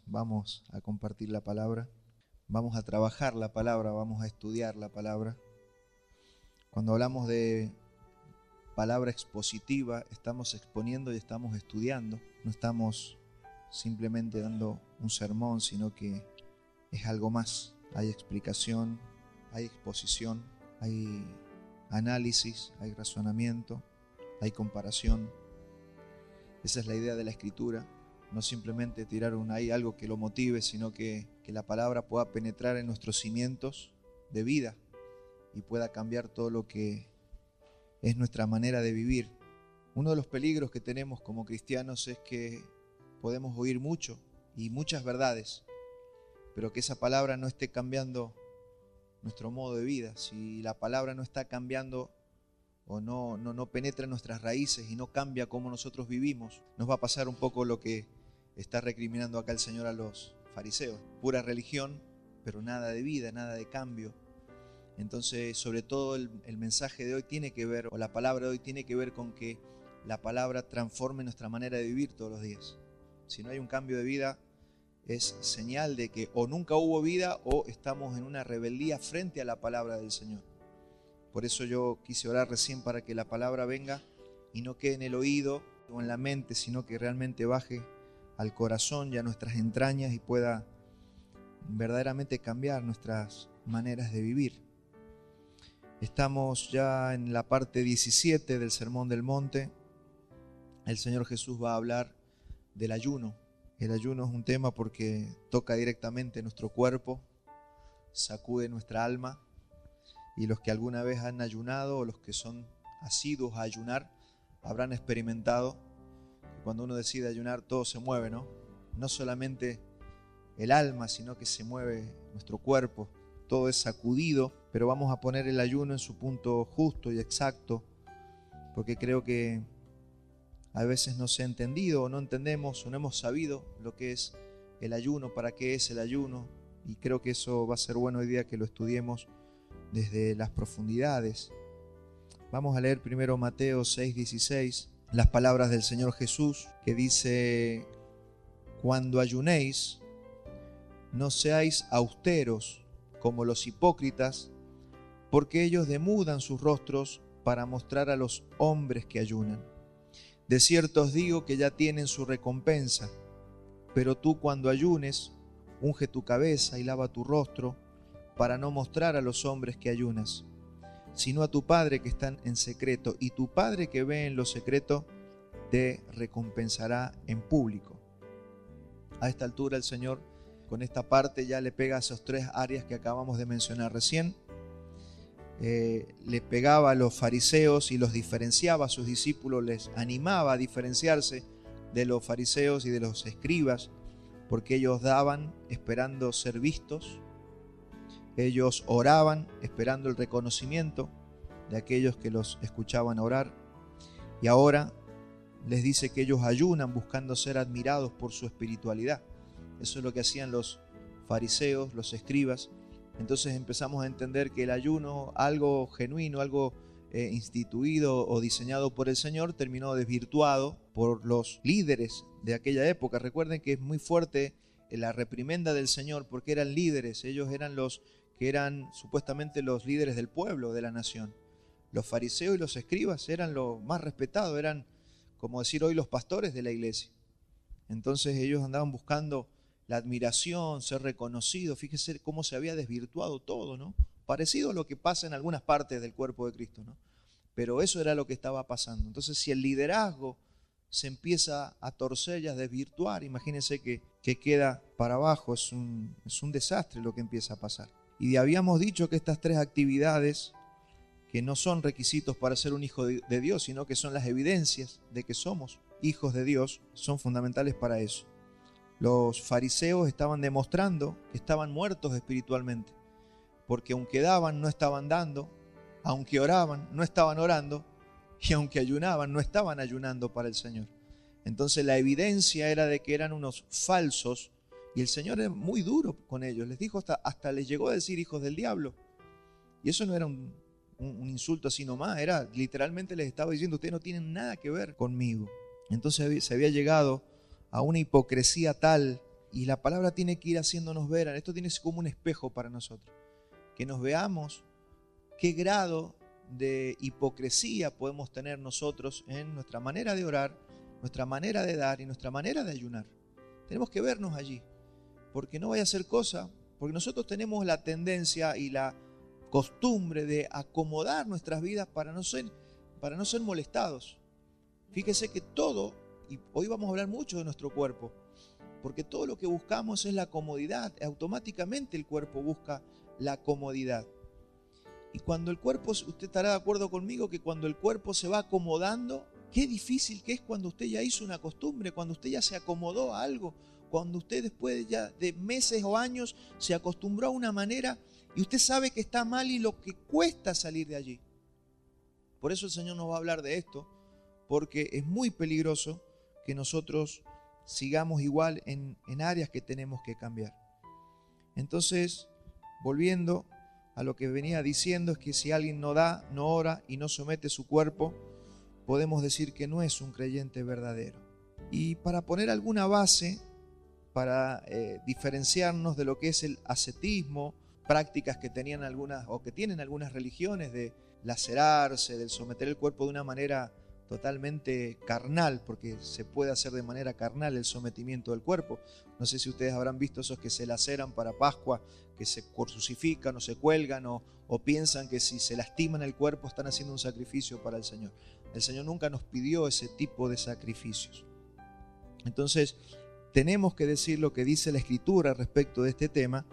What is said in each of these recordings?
vamos a compartir la palabra, vamos a trabajar la palabra, vamos a estudiar la palabra. Cuando hablamos de palabra expositiva, estamos exponiendo y estamos estudiando. No estamos simplemente dando un sermón, sino que es algo más. Hay explicación, hay exposición, hay análisis, hay razonamiento, hay comparación. Esa es la idea de la Escritura. No simplemente tirar ahí algo que lo motive, sino que la palabra pueda penetrar en nuestros cimientos de vida y pueda cambiar todo lo que es nuestra manera de vivir. Uno de los peligros que tenemos como cristianos es que podemos oír mucho y muchas verdades, pero que esa palabra no esté cambiando nuestro modo de vida. Si la palabra no está cambiando o no penetra en nuestras raíces y no cambia cómo nosotros vivimos, nos va a pasar un poco lo que está recriminando acá el Señor a los fariseos. Pura religión, pero nada de vida, nada de cambio. Entonces, sobre todo el mensaje de hoy tiene que ver, o la palabra de hoy tiene que ver con que la palabra transforme nuestra manera de vivir todos los días. Si no hay un cambio de vida, es señal de que o nunca hubo vida o estamos en una rebeldía frente a la palabra del Señor. Por eso yo quise orar recién para que la palabra venga y no quede en el oído o en la mente, sino que realmente baje al corazón y a nuestras entrañas y pueda verdaderamente cambiar nuestras maneras de vivir. Estamos ya en la parte 17 del Sermón del Monte. El Señor Jesús va a hablar del ayuno. El ayuno es un tema porque toca directamente nuestro cuerpo, sacude nuestra alma, y los que alguna vez han ayunado o los que son asiduos a ayunar habrán experimentado que cuando uno decide ayunar todo se mueve, ¿no? No solamente el alma, sino que se mueve nuestro cuerpo, todo es sacudido, pero vamos a poner el ayuno en su punto justo y exacto, porque creo que a veces no se ha entendido o no entendemos o no hemos sabido lo que es el ayuno, para qué es el ayuno, y creo que eso va a ser bueno hoy día que lo estudiemos desde las profundidades. Vamos a leer primero Mateo 6:16, las palabras del Señor Jesús, que dice: cuando ayunéis, no seáis austeros como los hipócritas, porque ellos demudan sus rostros para mostrar a los hombres que ayunan. De cierto os digo que ya tienen su recompensa. Pero tú, cuando ayunes, unge tu cabeza y lava tu rostro, para no mostrar a los hombres que ayunas, sino a tu Padre que está en secreto, y tu Padre que ve en lo secreto te recompensará en público. A esta altura el Señor, con esta parte, ya le pega a esas tres áreas que acabamos de mencionar recién. Le pegaba a los fariseos y los diferenciaba a sus discípulos, les animaba a diferenciarse de los fariseos y de los escribas, porque ellos daban esperando ser vistos, ellos oraban esperando el reconocimiento de aquellos que los escuchaban orar, y ahora les dice que ellos ayunan buscando ser admirados por su espiritualidad. Eso es lo que hacían los fariseos, los escribas. Entonces empezamos a entender que el ayuno, algo genuino, algo instituido o diseñado por el Señor, terminó desvirtuado por los líderes de aquella época. Recuerden que es muy fuerte la reprimenda del Señor porque eran líderes. Ellos eran los que eran supuestamente los líderes del pueblo, de la nación. Los fariseos y los escribas eran los más respetados, eran, como decir hoy, los pastores de la iglesia. Entonces ellos andaban buscando la admiración, ser reconocido. Fíjese cómo se había desvirtuado todo, ¿no? Parecido a lo que pasa en algunas partes del cuerpo de Cristo, ¿no? Pero eso era lo que estaba pasando. Entonces, si el liderazgo se empieza a torcer y a desvirtuar, imagínense que queda para abajo, es un desastre lo que empieza a pasar. Y habíamos dicho que estas tres actividades, que no son requisitos para ser un hijo de Dios, sino que son las evidencias de que somos hijos de Dios, son fundamentales para eso. Los fariseos estaban demostrando que estaban muertos espiritualmente, porque aunque daban, no estaban dando, aunque oraban, no estaban orando, y aunque ayunaban, no estaban ayunando para el Señor. Entonces la evidencia era de que eran unos falsos, y el Señor es muy duro con ellos. Les dijo, hasta les llegó a decir hijos del diablo. Y eso no era un insulto así nomás, era literalmente les estaba diciendo: ustedes no tienen nada que ver conmigo. Entonces se había llegado a una hipocresía tal Y la palabra tiene que ir haciéndonos ver, esto tiene que ser como un espejo para nosotros, que nos veamos qué grado de hipocresía podemos tener nosotros en nuestra manera de orar, nuestra manera de dar y nuestra manera de ayunar. Tenemos que vernos allí, porque no vaya a ser cosa, porque nosotros tenemos la tendencia y la costumbre de acomodar nuestras vidas para no ser molestados. Fíjese que todo, y hoy vamos a hablar mucho de nuestro cuerpo, porque todo lo que buscamos es la comodidad. Automáticamente el cuerpo busca la comodidad. Y cuando el cuerpo, usted estará de acuerdo conmigo que cuando el cuerpo se va acomodando, qué difícil que es cuando usted ya hizo una costumbre, cuando usted ya se acomodó a algo, cuando usted después ya de meses o años se acostumbró a una manera y usted sabe que está mal y lo que cuesta salir de allí. Por eso el Señor nos va a hablar de esto, porque es muy peligroso que nosotros sigamos igual en áreas que tenemos que cambiar. Entonces, volviendo a lo que venía diciendo, es que si alguien no da, no ora y no somete su cuerpo, podemos decir que no es un creyente verdadero. Y para poner alguna base, para diferenciarnos de lo que es el ascetismo, prácticas que tenían algunas o que tienen algunas religiones de lacerarse, de someter el cuerpo de una manera totalmente carnal, porque se puede hacer de manera carnal el sometimiento del cuerpo. No sé si ustedes habrán visto esos que se laceran para Pascua, que se crucifican o se cuelgan o piensan que si se lastiman el cuerpo están haciendo un sacrificio para el Señor. El Señor nunca nos pidió ese tipo de sacrificios. Entonces, tenemos que decir lo que dice la Escritura respecto de este tema,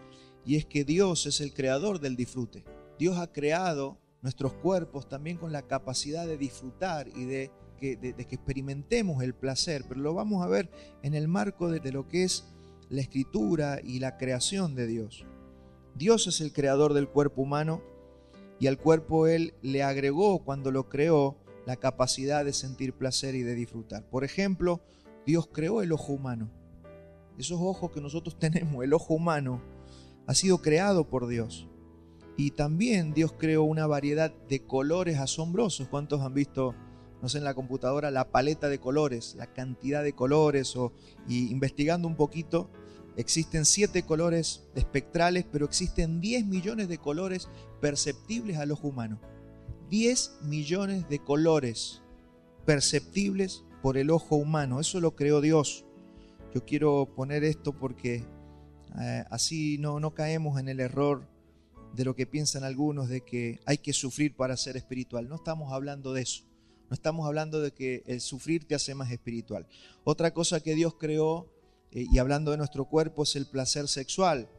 y es que Dios es el creador del disfrute. Dios ha creado nuestros cuerpos también con la capacidad de disfrutar y de que experimentemos el placer, pero lo vamos a ver en el marco de lo que es la Escritura y la creación de Dios. Dios es el creador del cuerpo humano y al cuerpo Él le agregó, cuando lo creó, la capacidad de sentir placer y de disfrutar. Por ejemplo, Dios creó el ojo humano. Esos ojos que nosotros tenemos, el ojo humano, ha sido creado por Dios. Y también Dios creó una variedad de colores asombrosos. ¿Cuántos han visto, no sé, en la computadora la paleta de colores, la cantidad de colores? Y investigando un poquito, existen 7 colores espectrales, pero existen 10 millones de colores perceptibles al ojo humano. 10 millones de colores perceptibles por el ojo humano. Eso lo creó Dios. Yo quiero poner esto porque así no caemos en el error de lo que piensan algunos, de que hay que sufrir para ser espiritual. No estamos hablando de eso. No estamos hablando de que el sufrir te hace más espiritual. Otra cosa que Dios creó, y hablando de nuestro cuerpo, es el placer sexual,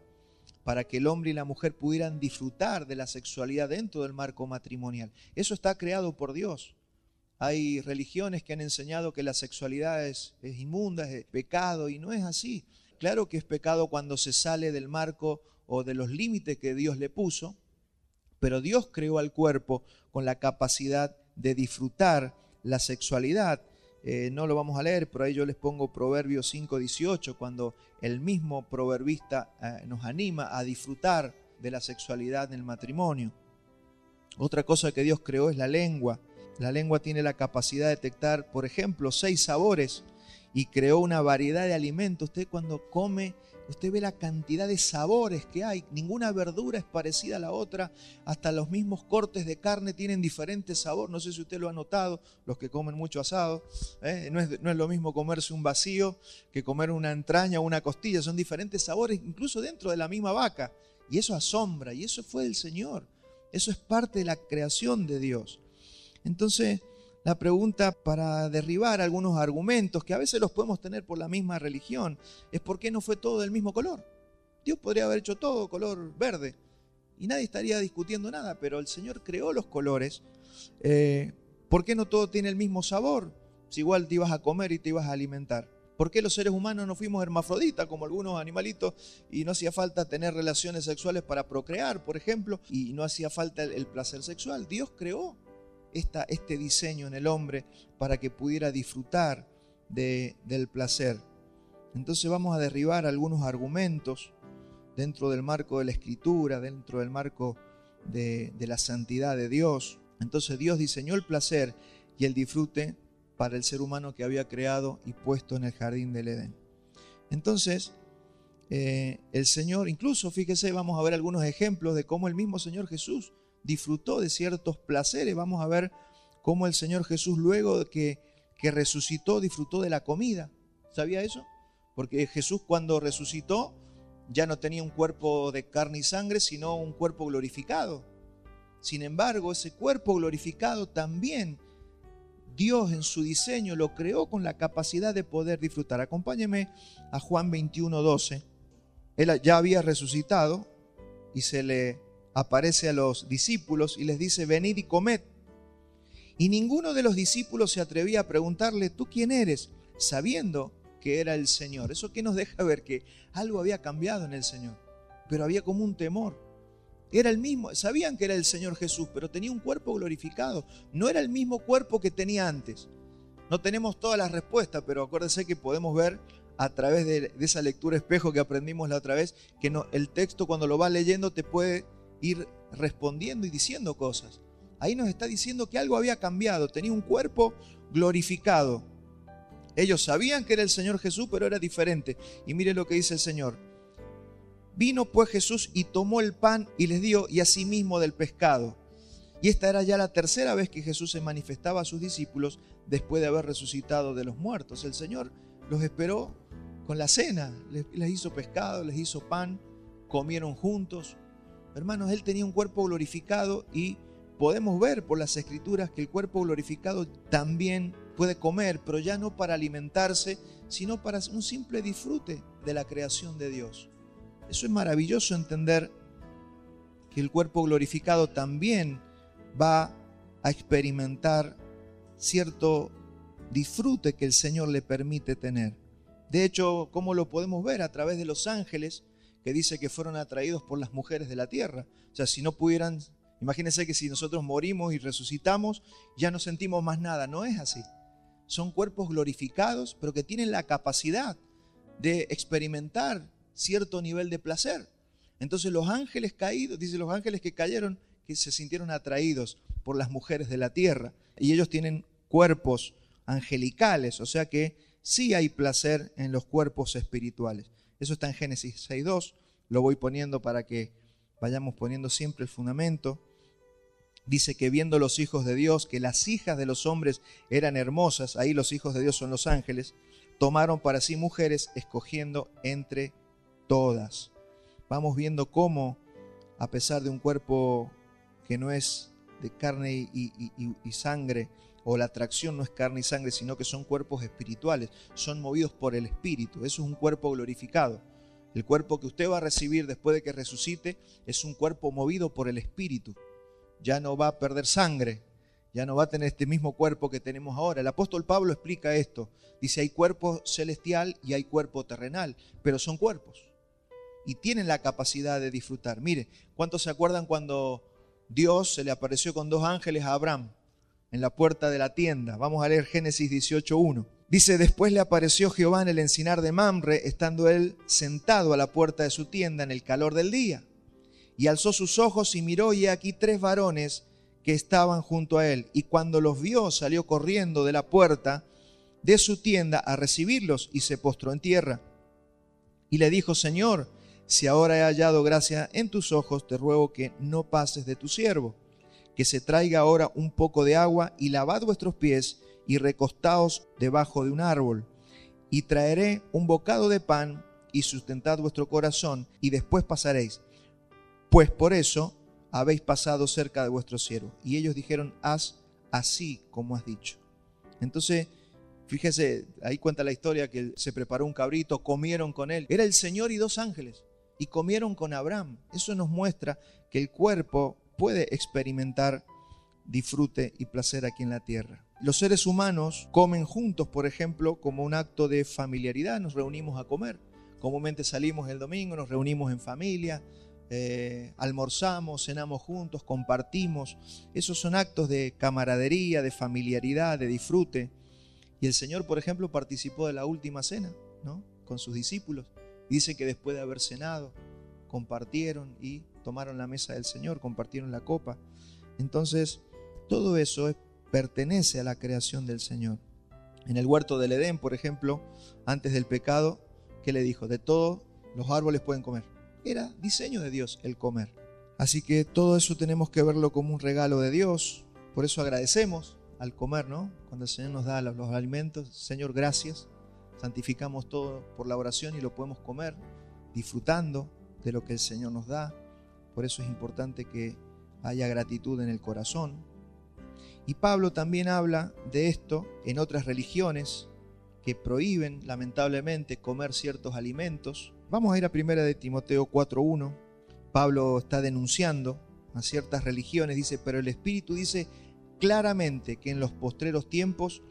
para que el hombre y la mujer pudieran disfrutar de la sexualidad dentro del marco matrimonial. Eso está creado por Dios. Hay religiones que han enseñado que la sexualidad es inmunda, es pecado, y no es así. Claro que es pecado cuando se sale del marco o de los límites que Dios le puso, pero Dios creó al cuerpo con la capacidad de disfrutar la sexualidad. No lo vamos a leer, pero ahí yo les pongo Proverbios 5:18, cuando el mismo proverbista nos anima a disfrutar de la sexualidad en el matrimonio. Otra cosa que Dios creó es la lengua. La lengua tiene la capacidad de detectar, por ejemplo, 6 sabores, y creó una variedad de alimentos. Usted cuando come, usted ve la cantidad de sabores que hay. Ninguna verdura es parecida a la otra. Hasta los mismos cortes de carne tienen diferentes sabores. No sé si usted lo ha notado, los que comen mucho asado. No es lo mismo comerse un vacío que comer una entraña o una costilla. Son diferentes sabores, incluso dentro de la misma vaca. Y eso asombra, y eso fue del Señor. Eso es parte de la creación de Dios. Entonces, la pregunta para derribar algunos argumentos que a veces los podemos tener por la misma religión es ¿por qué no fue todo del mismo color? Dios podría haber hecho todo color verde y nadie estaría discutiendo nada, pero el Señor creó los colores. ¿Por qué no todo tiene el mismo sabor? Si igual te ibas a comer y te ibas a alimentar. ¿Por qué los seres humanos no fuimos hermafroditas como algunos animalitos y no hacía falta tener relaciones sexuales para procrear, por ejemplo, y no hacía falta el placer sexual? Dios creó este diseño en el hombre para que pudiera disfrutar del placer. Entonces vamos a derribar algunos argumentos dentro del marco de la Escritura, dentro del marco de la santidad de Dios. Entonces Dios diseñó el placer y el disfrute para el ser humano que había creado y puesto en el jardín del Edén. Entonces, el Señor, incluso fíjese, vamos a ver algunos ejemplos de cómo el mismo Señor Jesús disfrutó de ciertos placeres. Vamos a ver cómo el Señor Jesús, luego de que resucitó, disfrutó de la comida. ¿Sabía eso? Porque Jesús, cuando resucitó, ya no tenía un cuerpo de carne y sangre, sino un cuerpo glorificado. Sin embargo, ese cuerpo glorificado también Dios en su diseño lo creó con la capacidad de poder disfrutar. Acompáñeme a Juan 21:12. Él ya había resucitado y se le aparece a los discípulos y les dice: venid y comed. Y ninguno de los discípulos se atrevía a preguntarle: ¿tú quién eres?, sabiendo que era el Señor. Eso que nos deja ver que algo había cambiado en el Señor, pero había como un temor. Era el mismo, sabían que era el Señor Jesús, pero tenía un cuerpo glorificado. No era el mismo cuerpo que tenía antes. No tenemos todas las respuestas, pero acuérdense que podemos ver a través de esa lectura espejo que aprendimos la otra vez, que el texto, cuando lo vas leyendo, te puede ir respondiendo y diciendo cosas. Ahí nos está diciendo que algo había cambiado, tenía un cuerpo glorificado. Ellos sabían que era el Señor Jesús, pero era diferente. Y mire lo que dice el Señor. Vino pues Jesús y tomó el pan y les dio, y asimismo del pescado. Y esta era ya la tercera vez que Jesús se manifestaba a sus discípulos después de haber resucitado de los muertos. El Señor los esperó con la cena, les hizo pescado, les hizo pan, comieron juntos. Hermanos, Él tenía un cuerpo glorificado y podemos ver por las Escrituras que el cuerpo glorificado también puede comer, pero ya no para alimentarse, sino para un simple disfrute de la creación de Dios. Eso es maravilloso, entender que el cuerpo glorificado también va a experimentar cierto disfrute que el Señor le permite tener. De hecho, ¿cómo lo podemos ver? A través de los ángeles, que dice que fueron atraídos por las mujeres de la tierra. O sea, si no pudieran, imagínense que si nosotros morimos y resucitamos, ya no sentimos más nada. No es así. Son cuerpos glorificados, pero que tienen la capacidad de experimentar cierto nivel de placer. Entonces los ángeles caídos, dice los ángeles que cayeron, que se sintieron atraídos por las mujeres de la tierra. Y ellos tienen cuerpos angelicales, o sea que sí hay placer en los cuerpos espirituales. Eso está en Génesis 6:2, lo voy poniendo para que vayamos poniendo siempre el fundamento. Dice que viendo los hijos de Dios que las hijas de los hombres eran hermosas, ahí los hijos de Dios son los ángeles, tomaron para sí mujeres, escogiendo entre todas. Vamos viendo cómo, a pesar de un cuerpo que no es de carne y sangre, o la atracción no es carne y sangre, sino que son cuerpos espirituales, son movidos por el Espíritu. Eso es un cuerpo glorificado. El cuerpo que usted va a recibir después de que resucite es un cuerpo movido por el Espíritu. Ya no va a perder sangre, ya no va a tener este mismo cuerpo que tenemos ahora. El apóstol Pablo explica esto. Dice, hay cuerpo celestial y hay cuerpo terrenal, pero son cuerpos y tienen la capacidad de disfrutar. Mire, ¿cuántos se acuerdan cuando Dios se le apareció con 2 ángeles a Abraham en la puerta de la tienda? Vamos a leer Génesis 18:1. Dice, después le apareció Jehová en el encinar de Mamre, estando él sentado a la puerta de su tienda en el calor del día. Y alzó sus ojos y miró, y he aquí 3 varones que estaban junto a él. Y cuando los vio, salió corriendo de la puerta de su tienda a recibirlos, y se postró en tierra. Y le dijo, Señor, si ahora he hallado gracia en tus ojos, te ruego que no pases de tu siervo, que se traiga ahora un poco de agua, y lavad vuestros pies, y recostaos debajo de un árbol. Y traeré un bocado de pan, y sustentad vuestro corazón, y después pasaréis. Pues por eso habéis pasado cerca de vuestro siervo. Y ellos dijeron, haz así como has dicho. Entonces, fíjese, ahí cuenta la historia que se preparó un cabrito, comieron con él. Era el Señor y 2 ángeles, y comieron con Abraham. Eso nos muestra que el cuerpo puede experimentar disfrute y placer aquí en la tierra. Los seres humanos comen juntos, por ejemplo, como un acto de familiaridad. Nos reunimos a comer. Comúnmente salimos el domingo, nos reunimos en familia, almorzamos, cenamos juntos, compartimos. Esos son actos de camaradería, de familiaridad, de disfrute. Y el Señor, por ejemplo, participó de la última cena, ¿no?, con sus discípulos. Dice que después de haber cenado, compartieron y tomaron la mesa del Señor, compartieron la copa. Entonces, todo eso pertenece a la creación del Señor. En el huerto del Edén, por ejemplo, antes del pecado, ¿qué le dijo? De todo Los árboles pueden comer. Era diseño de Dios el comer. Así que todo eso tenemos que verlo como un regalo de Dios. Por eso agradecemos al comer, ¿no? Cuando el Señor nos da los alimentos, Señor, gracias. Santificamos todo por la oración y lo podemos comer disfrutando de lo que el Señor nos da. Por eso es importante que haya gratitud en el corazón. Y Pablo también habla de esto en otras religiones que prohíben, lamentablemente, comer ciertos alimentos. Vamos a ir a 1 de Timoteo 4:1. Pablo está denunciando a ciertas religiones, dice, pero el Espíritu dice claramente que en los postreros tiempos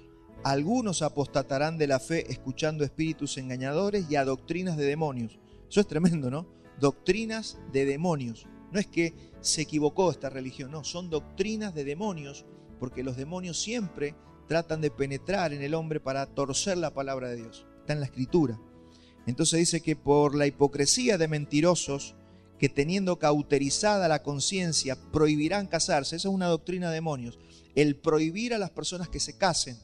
algunos apostatarán de la fe escuchando espíritus engañadores y a doctrinas de demonios. Eso es tremendo, ¿no? Doctrinas de demonios. No es que se equivocó esta religión, no, son doctrinas de demonios, porque los demonios siempre tratan de penetrar en el hombre para torcer la palabra de Dios. Está en la Escritura. Entonces dice que por la hipocresía de mentirosos que teniendo cauterizada la conciencia prohibirán casarse. Esa es una doctrina de demonios. El prohibir a las personas que se casen.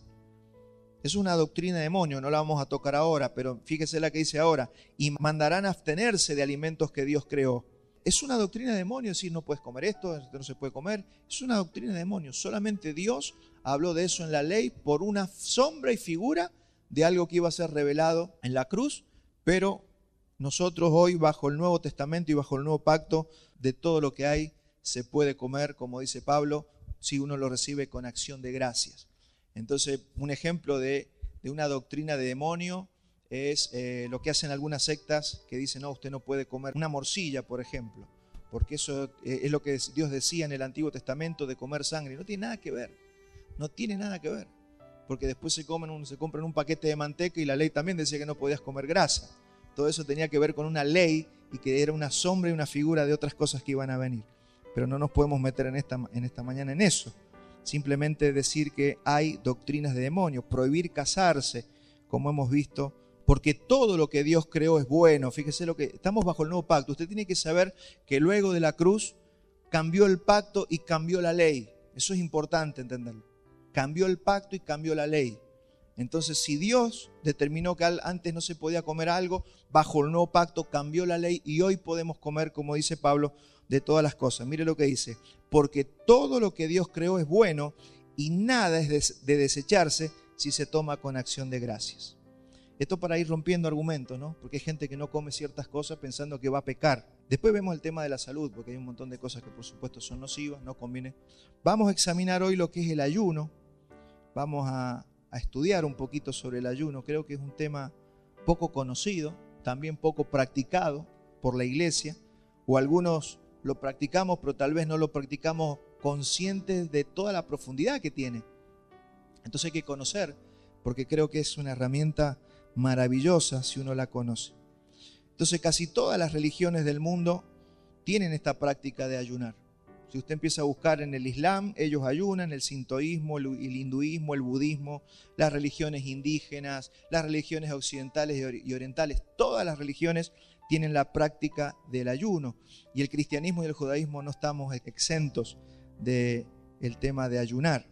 Es una doctrina de demonio, no la vamos a tocar ahora, pero fíjese la que dice ahora. Y mandarán a abstenerse de alimentos que Dios creó. Es una doctrina de demonios, decir no puedes comer esto no se puede comer. Es una doctrina de demonios. Solamente Dios habló de eso en la ley por una sombra y figura de algo que iba a ser revelado en la cruz, pero nosotros hoy bajo el Nuevo Testamento y bajo el Nuevo Pacto, de todo lo que hay se puede comer, como dice Pablo, si uno lo recibe con acción de gracias. Entonces, un ejemplo de una doctrina de demonio es lo que hacen algunas sectas que dicen, no, usted no puede comer una morcilla, por ejemplo, porque eso es lo que Dios decía en el Antiguo Testamento de comer sangre. No tiene nada que ver, no tiene nada que ver, porque después se compran un paquete de manteca y la ley también decía que no podías comer grasa. Todo eso tenía que ver con una ley y que era una sombra y una figura de otras cosas que iban a venir. Pero no nos podemos meter en esta mañana en eso. Simplemente decir que hay doctrinas de demonios, prohibir casarse, como hemos visto, porque todo lo que Dios creó es bueno. Fíjese lo que estamos bajo el nuevo pacto. Usted tiene que saber que luego de la cruz cambió el pacto y cambió la ley. Eso es importante entenderlo. Cambió el pacto y cambió la ley. Entonces, si Dios determinó que antes no se podía comer algo, bajo el nuevo pacto cambió la ley y hoy podemos comer, como dice Pablo, de todas las cosas. Mire lo que dice, porque todo lo que Dios creó es bueno y nada es de desecharse si se toma con acción de gracias. Esto para ir rompiendo argumentos, ¿no? Porque hay gente que no come ciertas cosas pensando que va a pecar. Después vemos el tema de la salud, porque hay un montón de cosas que por supuesto son nocivas, no conviene. Vamos a examinar hoy lo que es el ayuno. Vamos a estudiar un poquito sobre el ayuno. Creo que es un tema poco conocido, también poco practicado por la iglesia, o algunos lo practicamos, pero tal vez no lo practicamos conscientes de toda la profundidad que tiene. Entonces hay que conocer, porque creo que es una herramienta maravillosa si uno la conoce. Entonces casi todas las religiones del mundo tienen esta práctica de ayunar. Si usted empieza a buscar en el Islam, ellos ayunan, el sintoísmo, el hinduismo, el budismo, las religiones indígenas, las religiones occidentales y orientales, todas las religiones tienen la práctica del ayuno. Y el cristianismo y el judaísmo no estamos exentos del tema de ayunar.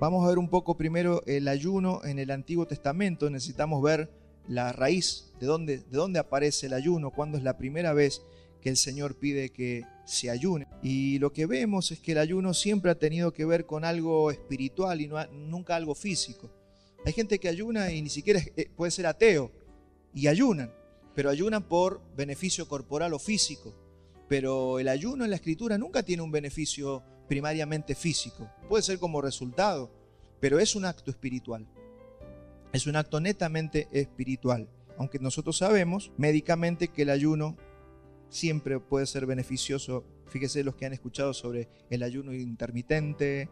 Vamos a ver un poco primero el ayuno en el Antiguo Testamento. Necesitamos ver la raíz, de dónde aparece el ayuno, cuándo es la primera vez que el Señor pide que se ayune. Y lo que vemos es que el ayuno siempre ha tenido que ver con algo espiritual y nunca algo físico. Hay gente que ayuna y ni siquiera puede ser ateo y ayunan, pero ayunan por beneficio corporal o físico. Pero el ayuno en la Escritura nunca tiene un beneficio primariamente físico. Puede ser como resultado, pero es un acto espiritual. Es un acto netamente espiritual. Aunque nosotros sabemos médicamente que el ayuno siempre puede ser beneficioso. Fíjese los que han escuchado sobre el ayuno intermitente,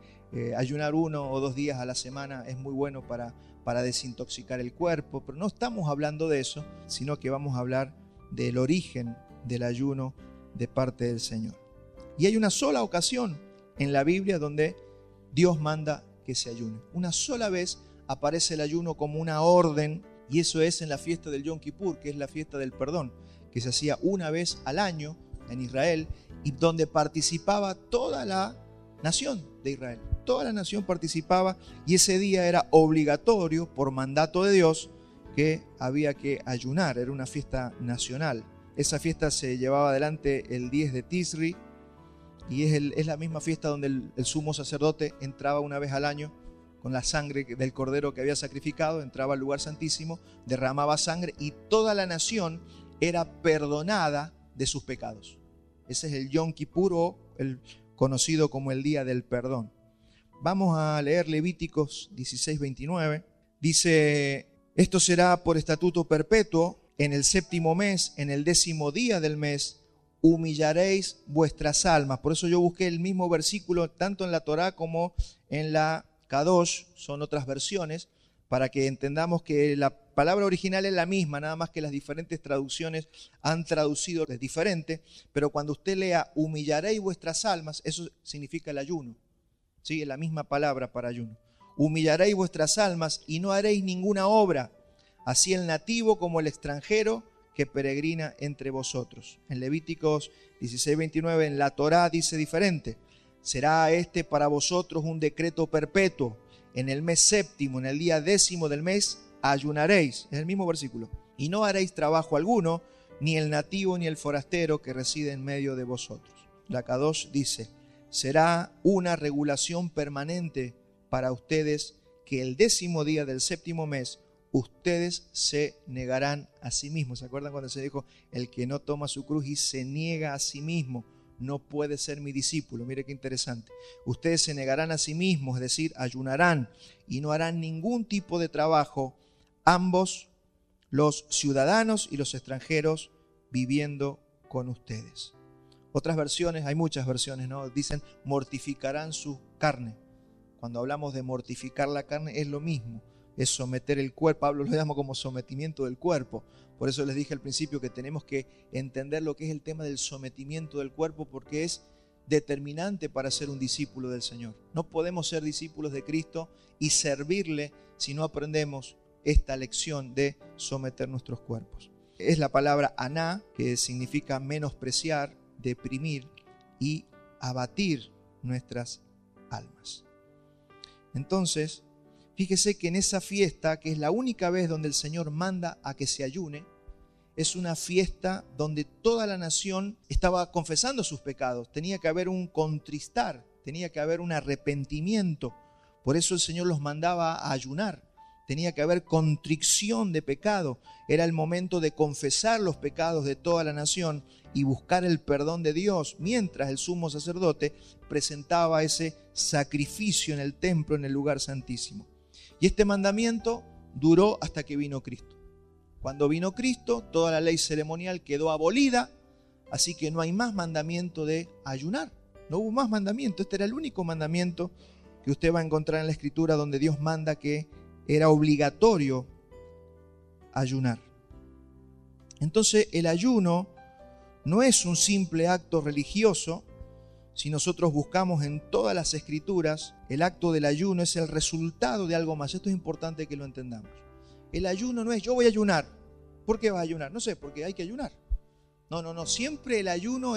ayunar 1 o 2 días a la semana es muy bueno para desintoxicar el cuerpo, pero no estamos hablando de eso, sino que vamos a hablar del origen del ayuno de parte del Señor. Y hay una sola ocasión en la Biblia donde Dios manda que se ayune. Una sola vez aparece el ayuno como una orden, y eso es en la fiesta del Yom Kippur, que es la fiesta del perdón, que se hacía una vez al año en Israel y donde participaba toda la nación de Israel. Toda la nación participaba y ese día era obligatorio por mandato de Dios que había que ayunar. Era una fiesta nacional. Esa fiesta se llevaba adelante el 10 de Tisri y es la misma fiesta donde el sumo sacerdote entraba una vez al año con la sangre del cordero que había sacrificado, entraba al lugar santísimo, derramaba sangre y toda la nación era perdonada de sus pecados. Ese es el Yom Kippur, o el conocido como el Día del Perdón. Vamos a leer Levíticos 16:29. Dice: esto será por estatuto perpetuo, en el 7º mes, en el 10º día del mes, humillaréis vuestras almas. Por eso yo busqué el mismo versículo tanto en la Torá como en la Kadosh, son otras versiones, para que entendamos que la palabra original es la misma, nada más que las diferentes traducciones han traducido es diferente, pero cuando usted lea humillaréis vuestras almas, eso significa el ayuno. Sí, es la misma palabra para ayuno. Humillaréis vuestras almas y no haréis ninguna obra, así el nativo como el extranjero que peregrina entre vosotros. En Levíticos 16:29, en la Torá dice diferente: será este para vosotros un decreto perpetuo. En el mes 7º, en el día 10º del mes, ayunaréis. Es el mismo versículo. Y no haréis trabajo alguno, ni el nativo ni el forastero que reside en medio de vosotros. La Kadosh dice: será una regulación permanente para ustedes que el 10º día del 7º mes ustedes se negarán a sí mismos. ¿Se acuerdan cuando se dijo: el que no toma su cruz y se niega a sí mismo no puede ser mi discípulo? Mire qué interesante. Ustedes se negarán a sí mismos, es decir, ayunarán y no harán ningún tipo de trabajo, ambos, los ciudadanos y los extranjeros, viviendo con ustedes. Otras versiones, hay muchas versiones, ¿no? Dicen: mortificarán su carne. Cuando hablamos de mortificar la carne es lo mismo, es someter el cuerpo. Pablo lo llama como sometimiento del cuerpo. Por eso les dije al principio que tenemos que entender lo que es el tema del sometimiento del cuerpo, porque es determinante para ser un discípulo del Señor. No podemos ser discípulos de Cristo y servirle si no aprendemos esta lección de someter nuestros cuerpos. Es la palabra aná, que significa menospreciar, deprimir y abatir nuestras almas. Entonces, fíjese que en esa fiesta, que es la única vez donde el Señor manda a que se ayune, es una fiesta donde toda la nación estaba confesando sus pecados. Tenía que haber un contristar, tenía que haber un arrepentimiento. Por eso el Señor los mandaba a ayunar. Tenía que haber contrición de pecado. Era el momento de confesar los pecados de toda la nación y buscar el perdón de Dios, mientras el sumo sacerdote presentaba ese sacrificio en el templo, en el lugar santísimo. Y este mandamiento duró hasta que vino Cristo. Cuando vino Cristo, toda la ley ceremonial quedó abolida, así que no hay más mandamiento de ayunar. No hubo más mandamiento. Este era el único mandamiento que usted va a encontrar en la Escritura donde Dios manda que era obligatorio ayunar. Entonces, el ayuno no es un simple acto religioso. Si nosotros buscamos en todas las Escrituras, el acto del ayuno es el resultado de algo más. Esto es importante que lo entendamos. El ayuno no es: yo voy a ayunar. ¿Por qué vas a ayunar? No sé, porque hay que ayunar. No. Siempre el ayuno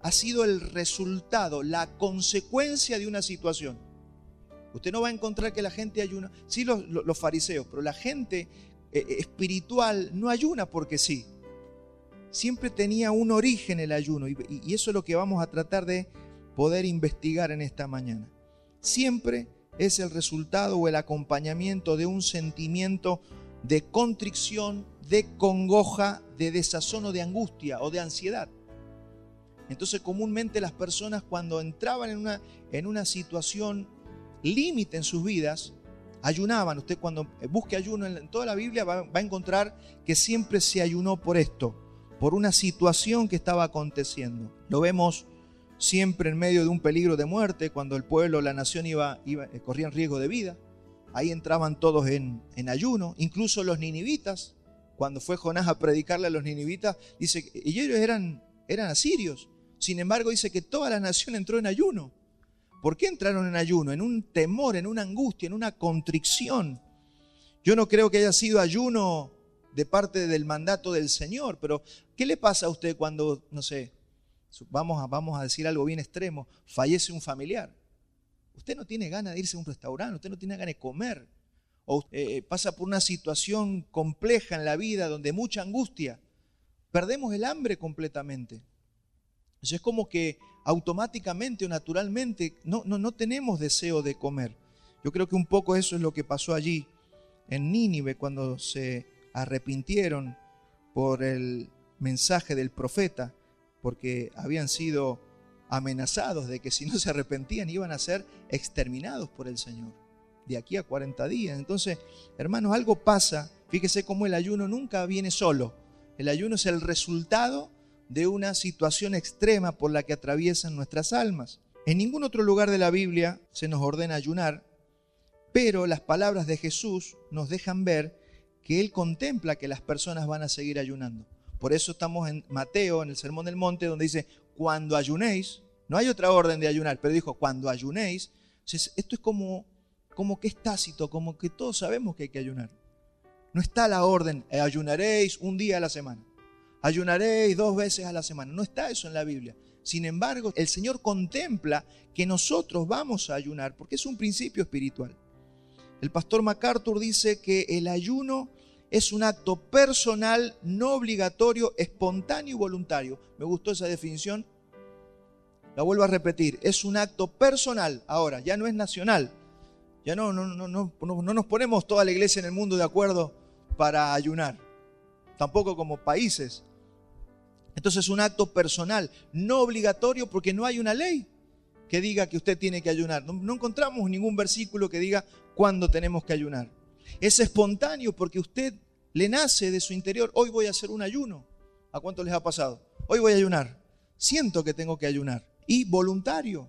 ha sido el resultado, la consecuencia de una situación. Usted no va a encontrar que la gente ayuna. Sí, los fariseos, pero la gente espiritual no ayuna porque sí. Siempre tenía un origen el ayuno, y eso es lo que vamos a tratar de poder investigar en esta mañana. Siempre es el resultado o el acompañamiento de un sentimiento de contrición, de congoja, de desazón o de angustia o de ansiedad. Entonces, comúnmente las personas, cuando entraban en una situación límite en sus vidas, ayunaban. Usted, cuando busque ayuno en toda la Biblia, va a encontrar que siempre se ayunó por esto, por una situación que estaba aconteciendo. Lo vemos siempre en medio de un peligro de muerte, cuando el pueblo, la nación corrían riesgo de vida. Ahí entraban todos en ayuno. Incluso los ninivitas, cuando fue Jonás a predicarle a los ninivitas, dice que ellos eran asirios. Sin embargo, dice que toda la nación entró en ayuno. ¿Por qué entraron en ayuno? En un temor, en una angustia, en una contrición. Yo no creo que haya sido ayuno de parte del mandato del Señor, pero ¿qué le pasa a usted cuando, no sé, vamos a decir algo bien extremo, fallece un familiar? Usted no tiene ganas de irse a un restaurante, usted no tiene ganas de comer, o pasa por una situación compleja en la vida donde mucha angustia. perdemos el hambre completamente. Eso es como que automáticamente o naturalmente no tenemos deseo de comer. Yo creo que un poco eso es lo que pasó allí en Nínive cuando se arrepintieron por el mensaje del profeta, porque habían sido amenazados de que si no se arrepentían iban a ser exterminados por el Señor de aquí a 40 días. Entonces, hermanos, algo pasa. Fíjese cómo el ayuno nunca viene solo. El ayuno es el resultado de una situación extrema por la que atraviesan nuestras almas. En ningún otro lugar de la Biblia se nos ordena ayunar, pero las palabras de Jesús nos dejan ver que Él contempla que las personas van a seguir ayunando. Por eso estamos en Mateo, en el Sermón del Monte, donde dice, cuando ayunéis, no hay otra orden de ayunar, pero dijo, cuando ayunéis. Esto es como que es tácito, como que todos sabemos que hay que ayunar. No está la orden, ayunaréis un día a la semana. Ayunaréis 2 veces a la semana. No está eso en la Biblia. Sin embargo, el Señor contempla que nosotros vamos a ayunar porque es un principio espiritual. El pastor MacArthur dice que el ayuno es un acto personal, no obligatorio, espontáneo y voluntario. Me gustó esa definición. La vuelvo a repetir. Es un acto personal. Ahora, ya no es nacional. Ya no nos ponemos toda la iglesia en el mundo de acuerdo para ayunar. Tampoco como países. Entonces es un acto personal, no obligatorio porque no hay una ley que diga que usted tiene que ayunar. No encontramos ningún versículo que diga cuándo tenemos que ayunar. Es espontáneo porque usted le nace de su interior. Hoy voy a hacer un ayuno. ¿A cuánto les ha pasado? Hoy voy a ayunar. Siento que tengo que ayunar. Y voluntario.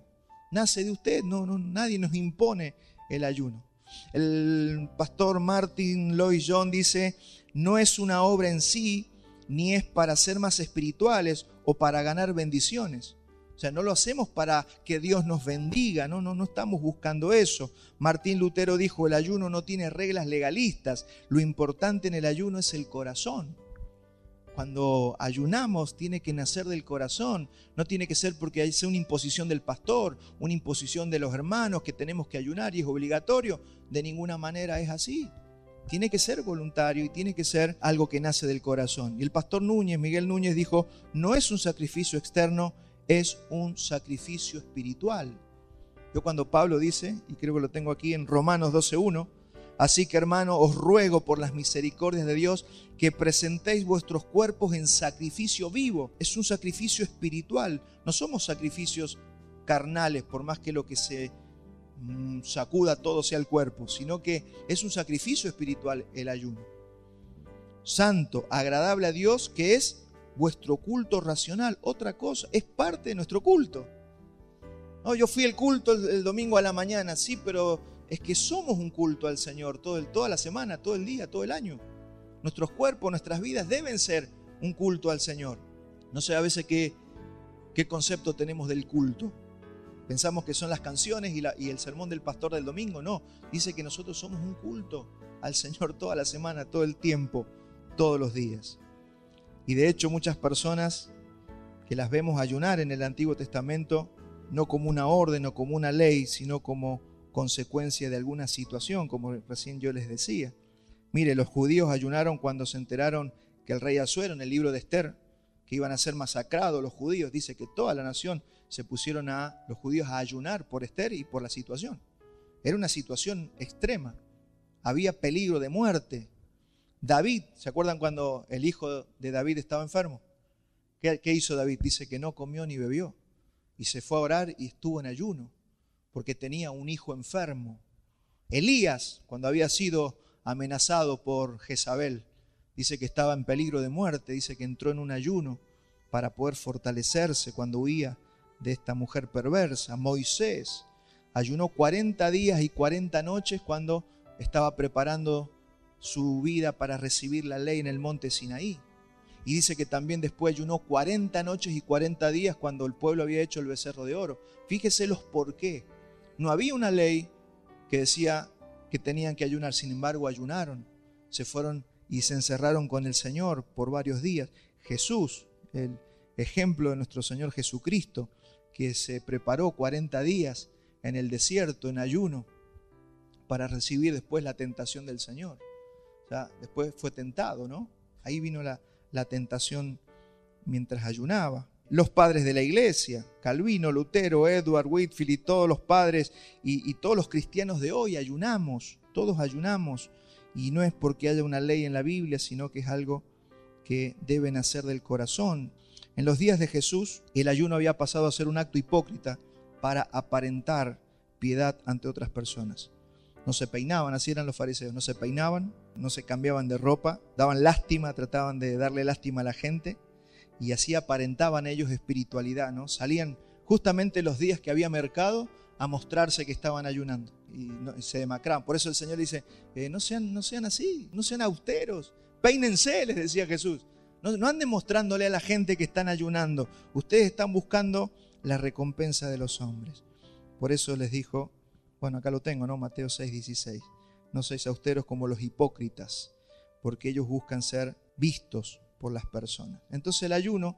Nace de usted. Nadie nos impone el ayuno. El pastor Martin Lloyd-Jones dice, no es una obra en sí, ni es para ser más espirituales o para ganar bendiciones. O sea, no lo hacemos para que Dios nos bendiga, no estamos buscando eso. Martín Lutero dijo, el ayuno no tiene reglas legalistas, lo importante en el ayuno es el corazón. Cuando ayunamos tiene que nacer del corazón, no tiene que ser porque sea una imposición del pastor, una imposición de los hermanos que tenemos que ayunar y es obligatorio. De ninguna manera es así. Tiene que ser voluntario y tiene que ser algo que nace del corazón. Y el pastor Miguel Núñez dijo, no es un sacrificio externo, es un sacrificio espiritual. Yo cuando Pablo dice, y creo que lo tengo aquí en Romanos 12:1, así que hermano, os ruego por las misericordias de Dios que presentéis vuestros cuerpos en sacrificio vivo. Es un sacrificio espiritual, no somos sacrificios carnales, por más que lo que se sacuda todo sea el cuerpo, sino que es un sacrificio espiritual el ayuno. Santo, agradable a Dios, que es vuestro culto racional. Otra cosa, es parte de nuestro culto. No, yo fui al culto el domingo a la mañana, sí, pero es que somos un culto al Señor toda la semana, todo el día, todo el año. Nuestros cuerpos, nuestras vidas deben ser un culto al Señor. No sé a veces qué concepto tenemos del culto. Pensamos que son las canciones y el sermón del pastor del domingo. No, dice que nosotros somos un culto al Señor toda la semana, todo el tiempo, todos los días. Y de hecho muchas personas que las vemos ayunar en el Antiguo Testamento, no como una orden o como una ley, sino como consecuencia de alguna situación, como recién yo les decía. Mire, los judíos ayunaron cuando se enteraron que el rey Asuero, en el libro de Esther, que iban a ser masacrados los judíos, dice que toda la nación se pusieron los judíos a ayunar por Esther y por la situación. Era una situación extrema, había peligro de muerte. David, ¿se acuerdan cuando el hijo de David estaba enfermo? ¿Qué hizo David? Dice que no comió ni bebió y se fue a orar y estuvo en ayuno porque tenía un hijo enfermo. Elías, cuando había sido amenazado por Jezabel, dice que estaba en peligro de muerte, dice que entró en un ayuno para poder fortalecerse cuando huía de esta mujer perversa. Moisés ayunó 40 días y 40 noches cuando estaba preparando su vida para recibir la ley en el monte Sinaí. Y dice que también después ayunó 40 noches y 40 días cuando el pueblo había hecho el becerro de oro. Fíjese los por qué. No había una ley que decía que tenían que ayunar, sin embargo ayunaron. Se fueron y se encerraron con el Señor por varios días. Jesús, el ejemplo de nuestro Señor Jesucristo, que se preparó 40 días en el desierto, en ayuno, para recibir después la tentación del Señor. O sea, después fue tentado, ¿no? Ahí vino la tentación mientras ayunaba. Los padres de la iglesia, Calvino, Lutero, Edward, Whitefield y todos los padres y todos los cristianos de hoy ayunamos, todos ayunamos. Y no es porque haya una ley en la Biblia, sino que es algo que debe nacer del corazón. En los días de Jesús, el ayuno había pasado a ser un acto hipócrita para aparentar piedad ante otras personas. No se peinaban, así eran los fariseos, no se peinaban, no se cambiaban de ropa, daban lástima, trataban de darle lástima a la gente y así aparentaban ellos espiritualidad, ¿no? Salían justamente los días que había mercado a mostrarse que estaban ayunando y se demacraban. Por eso el Señor dice, no sean así, no sean austeros, peínense, les decía Jesús. No anden mostrándole a la gente que están ayunando. Ustedes están buscando la recompensa de los hombres. Por eso les dijo, bueno, acá lo tengo, ¿no? Mateo 6:16. No seáis austeros como los hipócritas, porque ellos buscan ser vistos por las personas. Entonces el ayuno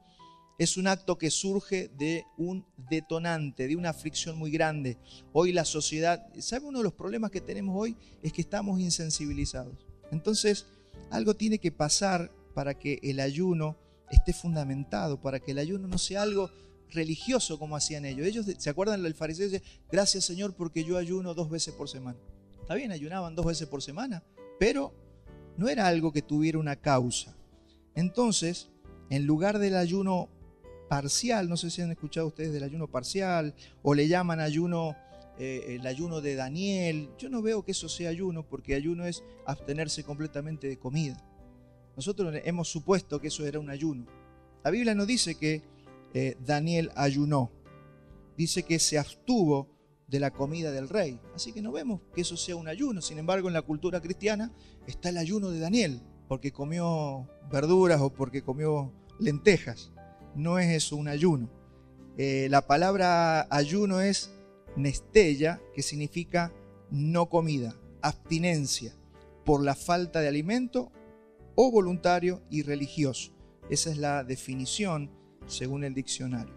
es un acto que surge de un detonante, de una fricción muy grande. Hoy la sociedad, ¿sabe? Uno de los problemas que tenemos hoy es que estamos insensibilizados. Entonces algo tiene que pasar para que el ayuno esté fundamentado, para que el ayuno no sea algo religioso como hacían ellos. Ellos, ¿se acuerdan del fariseo? Dice, gracias Señor porque yo ayuno 2 veces por semana. Está bien, ayunaban 2 veces por semana, pero no era algo que tuviera una causa. Entonces, en lugar del ayuno parcial, no sé si han escuchado ustedes del ayuno parcial, o le llaman ayuno, el ayuno de Daniel, yo no veo que eso sea ayuno, porque ayuno es abstenerse completamente de comida. Nosotros hemos supuesto que eso era un ayuno. La Biblia no dice que Daniel ayunó, dice que se abstuvo de la comida del rey. Así que no vemos que eso sea un ayuno. Sin embargo, en la cultura cristiana está el ayuno de Daniel, porque comió verduras o porque comió lentejas. No es eso un ayuno. La palabra ayuno es nesteia, que significa no comida, abstinencia por la falta de alimento o voluntario y religioso. Esa es la definición según el diccionario.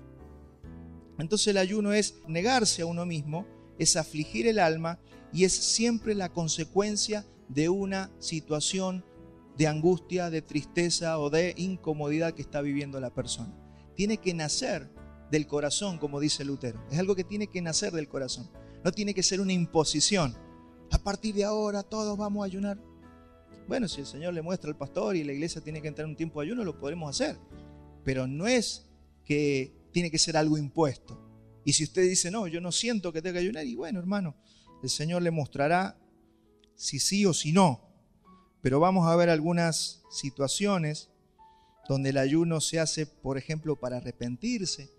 Entonces el ayuno es negarse a uno mismo, es afligir el alma y es siempre la consecuencia de una situación de angustia, de tristeza o de incomodidad que está viviendo la persona. Tiene que nacer del corazón, como dice Lutero. Es algo que tiene que nacer del corazón. No tiene que ser una imposición. A partir de ahora todos vamos a ayunar. Bueno, si el Señor le muestra al pastor y la iglesia tiene que entrar en un tiempo de ayuno, lo podremos hacer. Pero no es que tiene que ser algo impuesto. Y si usted dice, no, yo no siento que tenga que ayunar, y bueno, hermano, el Señor le mostrará si sí o si no. Pero vamos a ver algunas situaciones donde el ayuno se hace, por ejemplo, para arrepentirse.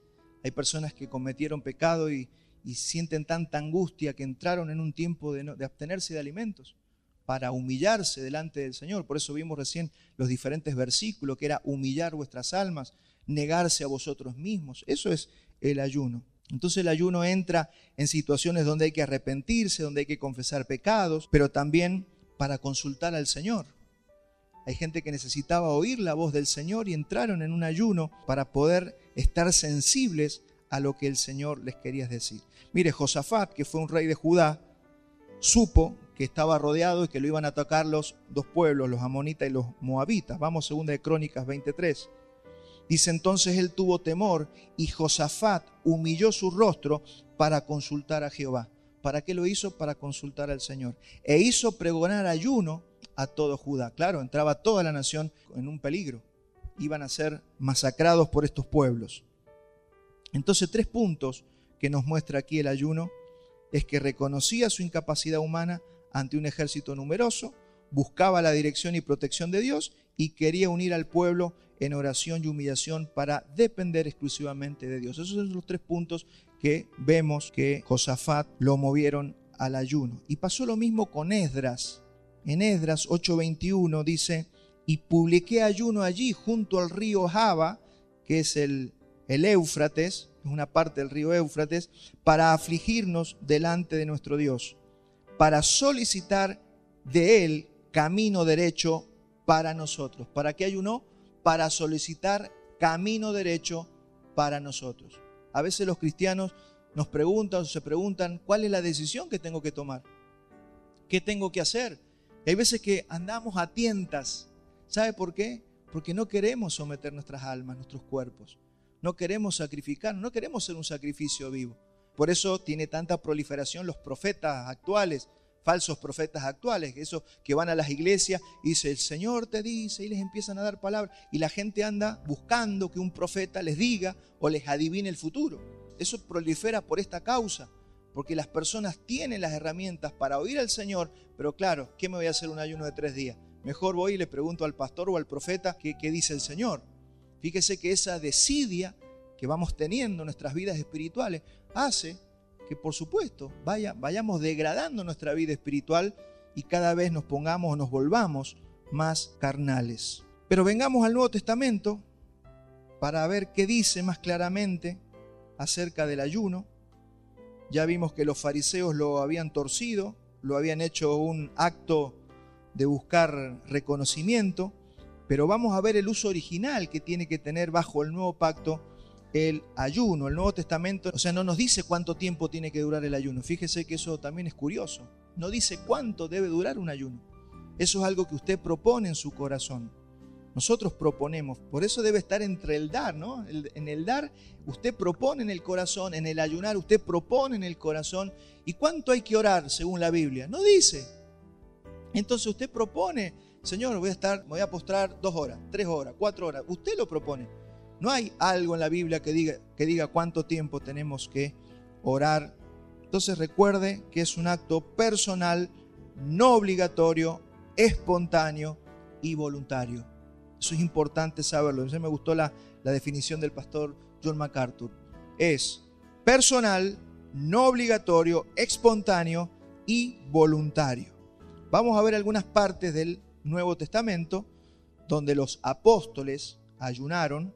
Hay personas que cometieron pecado y sienten tanta angustia que entraron en un tiempo de abstenerse de alimentos para humillarse delante del Señor. Por eso vimos recién los diferentes versículos, que era humillar vuestras almas, negarse a vosotros mismos. Eso es el ayuno. Entonces el ayuno entra en situaciones donde hay que arrepentirse, donde hay que confesar pecados, pero también para consultar al Señor. Hay gente que necesitaba oír la voz del Señor y entraron en un ayuno para poder estar sensibles a lo que el Señor les quería decir. Mire, Josafat, que fue un rey de Judá, supo que estaba rodeado y que lo iban a atacar los 2 pueblos, los amonitas y los moabitas. Vamos, 2 de Crónicas 23. Dice, entonces él tuvo temor y Josafat humilló su rostro para consultar a Jehová. ¿Para qué lo hizo? Para consultar al Señor. E hizo pregonar ayuno a todo Judá. Claro, entraba toda la nación en un peligro. Iban a ser masacrados por estos pueblos. Entonces, 3 puntos que nos muestra aquí el ayuno es que reconocía su incapacidad humana ante un ejército numeroso, buscaba la dirección y protección de Dios y quería unir al pueblo en oración y humillación para depender exclusivamente de Dios. Esos son los 3 puntos que vemos que Josafat lo movieron al ayuno. Y pasó lo mismo con Esdras. En Esdras 8:21 dice, y publiqué ayuno allí junto al río Jaba, que es el Éufrates, es una parte del río Éufrates, para afligirnos delante de nuestro Dios, para solicitar de él camino derecho para nosotros. ¿Para qué ayunó? Para solicitar camino derecho para nosotros. A veces los cristianos nos preguntan o se preguntan, ¿cuál es la decisión que tengo que tomar? ¿Qué tengo que hacer? Hay veces que andamos a tientas. ¿Sabe por qué? Porque no queremos someter nuestras almas, nuestros cuerpos. No queremos sacrificar, no queremos ser un sacrificio vivo. Por eso tiene tanta proliferación los profetas actuales, falsos profetas actuales, esos que van a las iglesias y dice, el Señor te dice, y les empiezan a dar palabras, y la gente anda buscando que un profeta les diga o les adivine el futuro. Eso prolifera por esta causa, porque las personas tienen las herramientas para oír al Señor, pero claro, ¿qué me voy a hacer un ayuno de 3 días? Mejor voy y le pregunto al pastor o al profeta qué dice el Señor. Fíjese que esa desidia que vamos teniendo en nuestras vidas espirituales hace que, por supuesto, vayamos degradando nuestra vida espiritual y cada vez nos pongamos o nos volvamos más carnales. Pero vengamos al Nuevo Testamento para ver qué dice más claramente acerca del ayuno. Ya vimos que los fariseos lo habían torcido, lo habían hecho un acto de buscar reconocimiento, pero vamos a ver el uso original que tiene que tener bajo el nuevo pacto el ayuno. El Nuevo Testamento, o sea, no nos dice cuánto tiempo tiene que durar el ayuno. Fíjese que eso también es curioso. No dice cuánto debe durar un ayuno. Eso es algo que usted propone en su corazón. Nosotros proponemos, por eso debe estar entre el dar, ¿no? En el dar usted propone en el corazón, en el ayunar usted propone en el corazón. ¿Y cuánto hay que orar según la Biblia? No dice. Entonces usted propone, Señor, me voy a postrar 2 horas, 3 horas, 4 horas. Usted lo propone. No hay algo en la Biblia que diga cuánto tiempo tenemos que orar. Entonces recuerde que es un acto personal, no obligatorio, espontáneo y voluntario. Eso es importante saberlo. A mí me gustó la definición del pastor John MacArthur. Es personal, no obligatorio, espontáneo y voluntario. Vamos a ver algunas partes del Nuevo Testamento donde los apóstoles ayunaron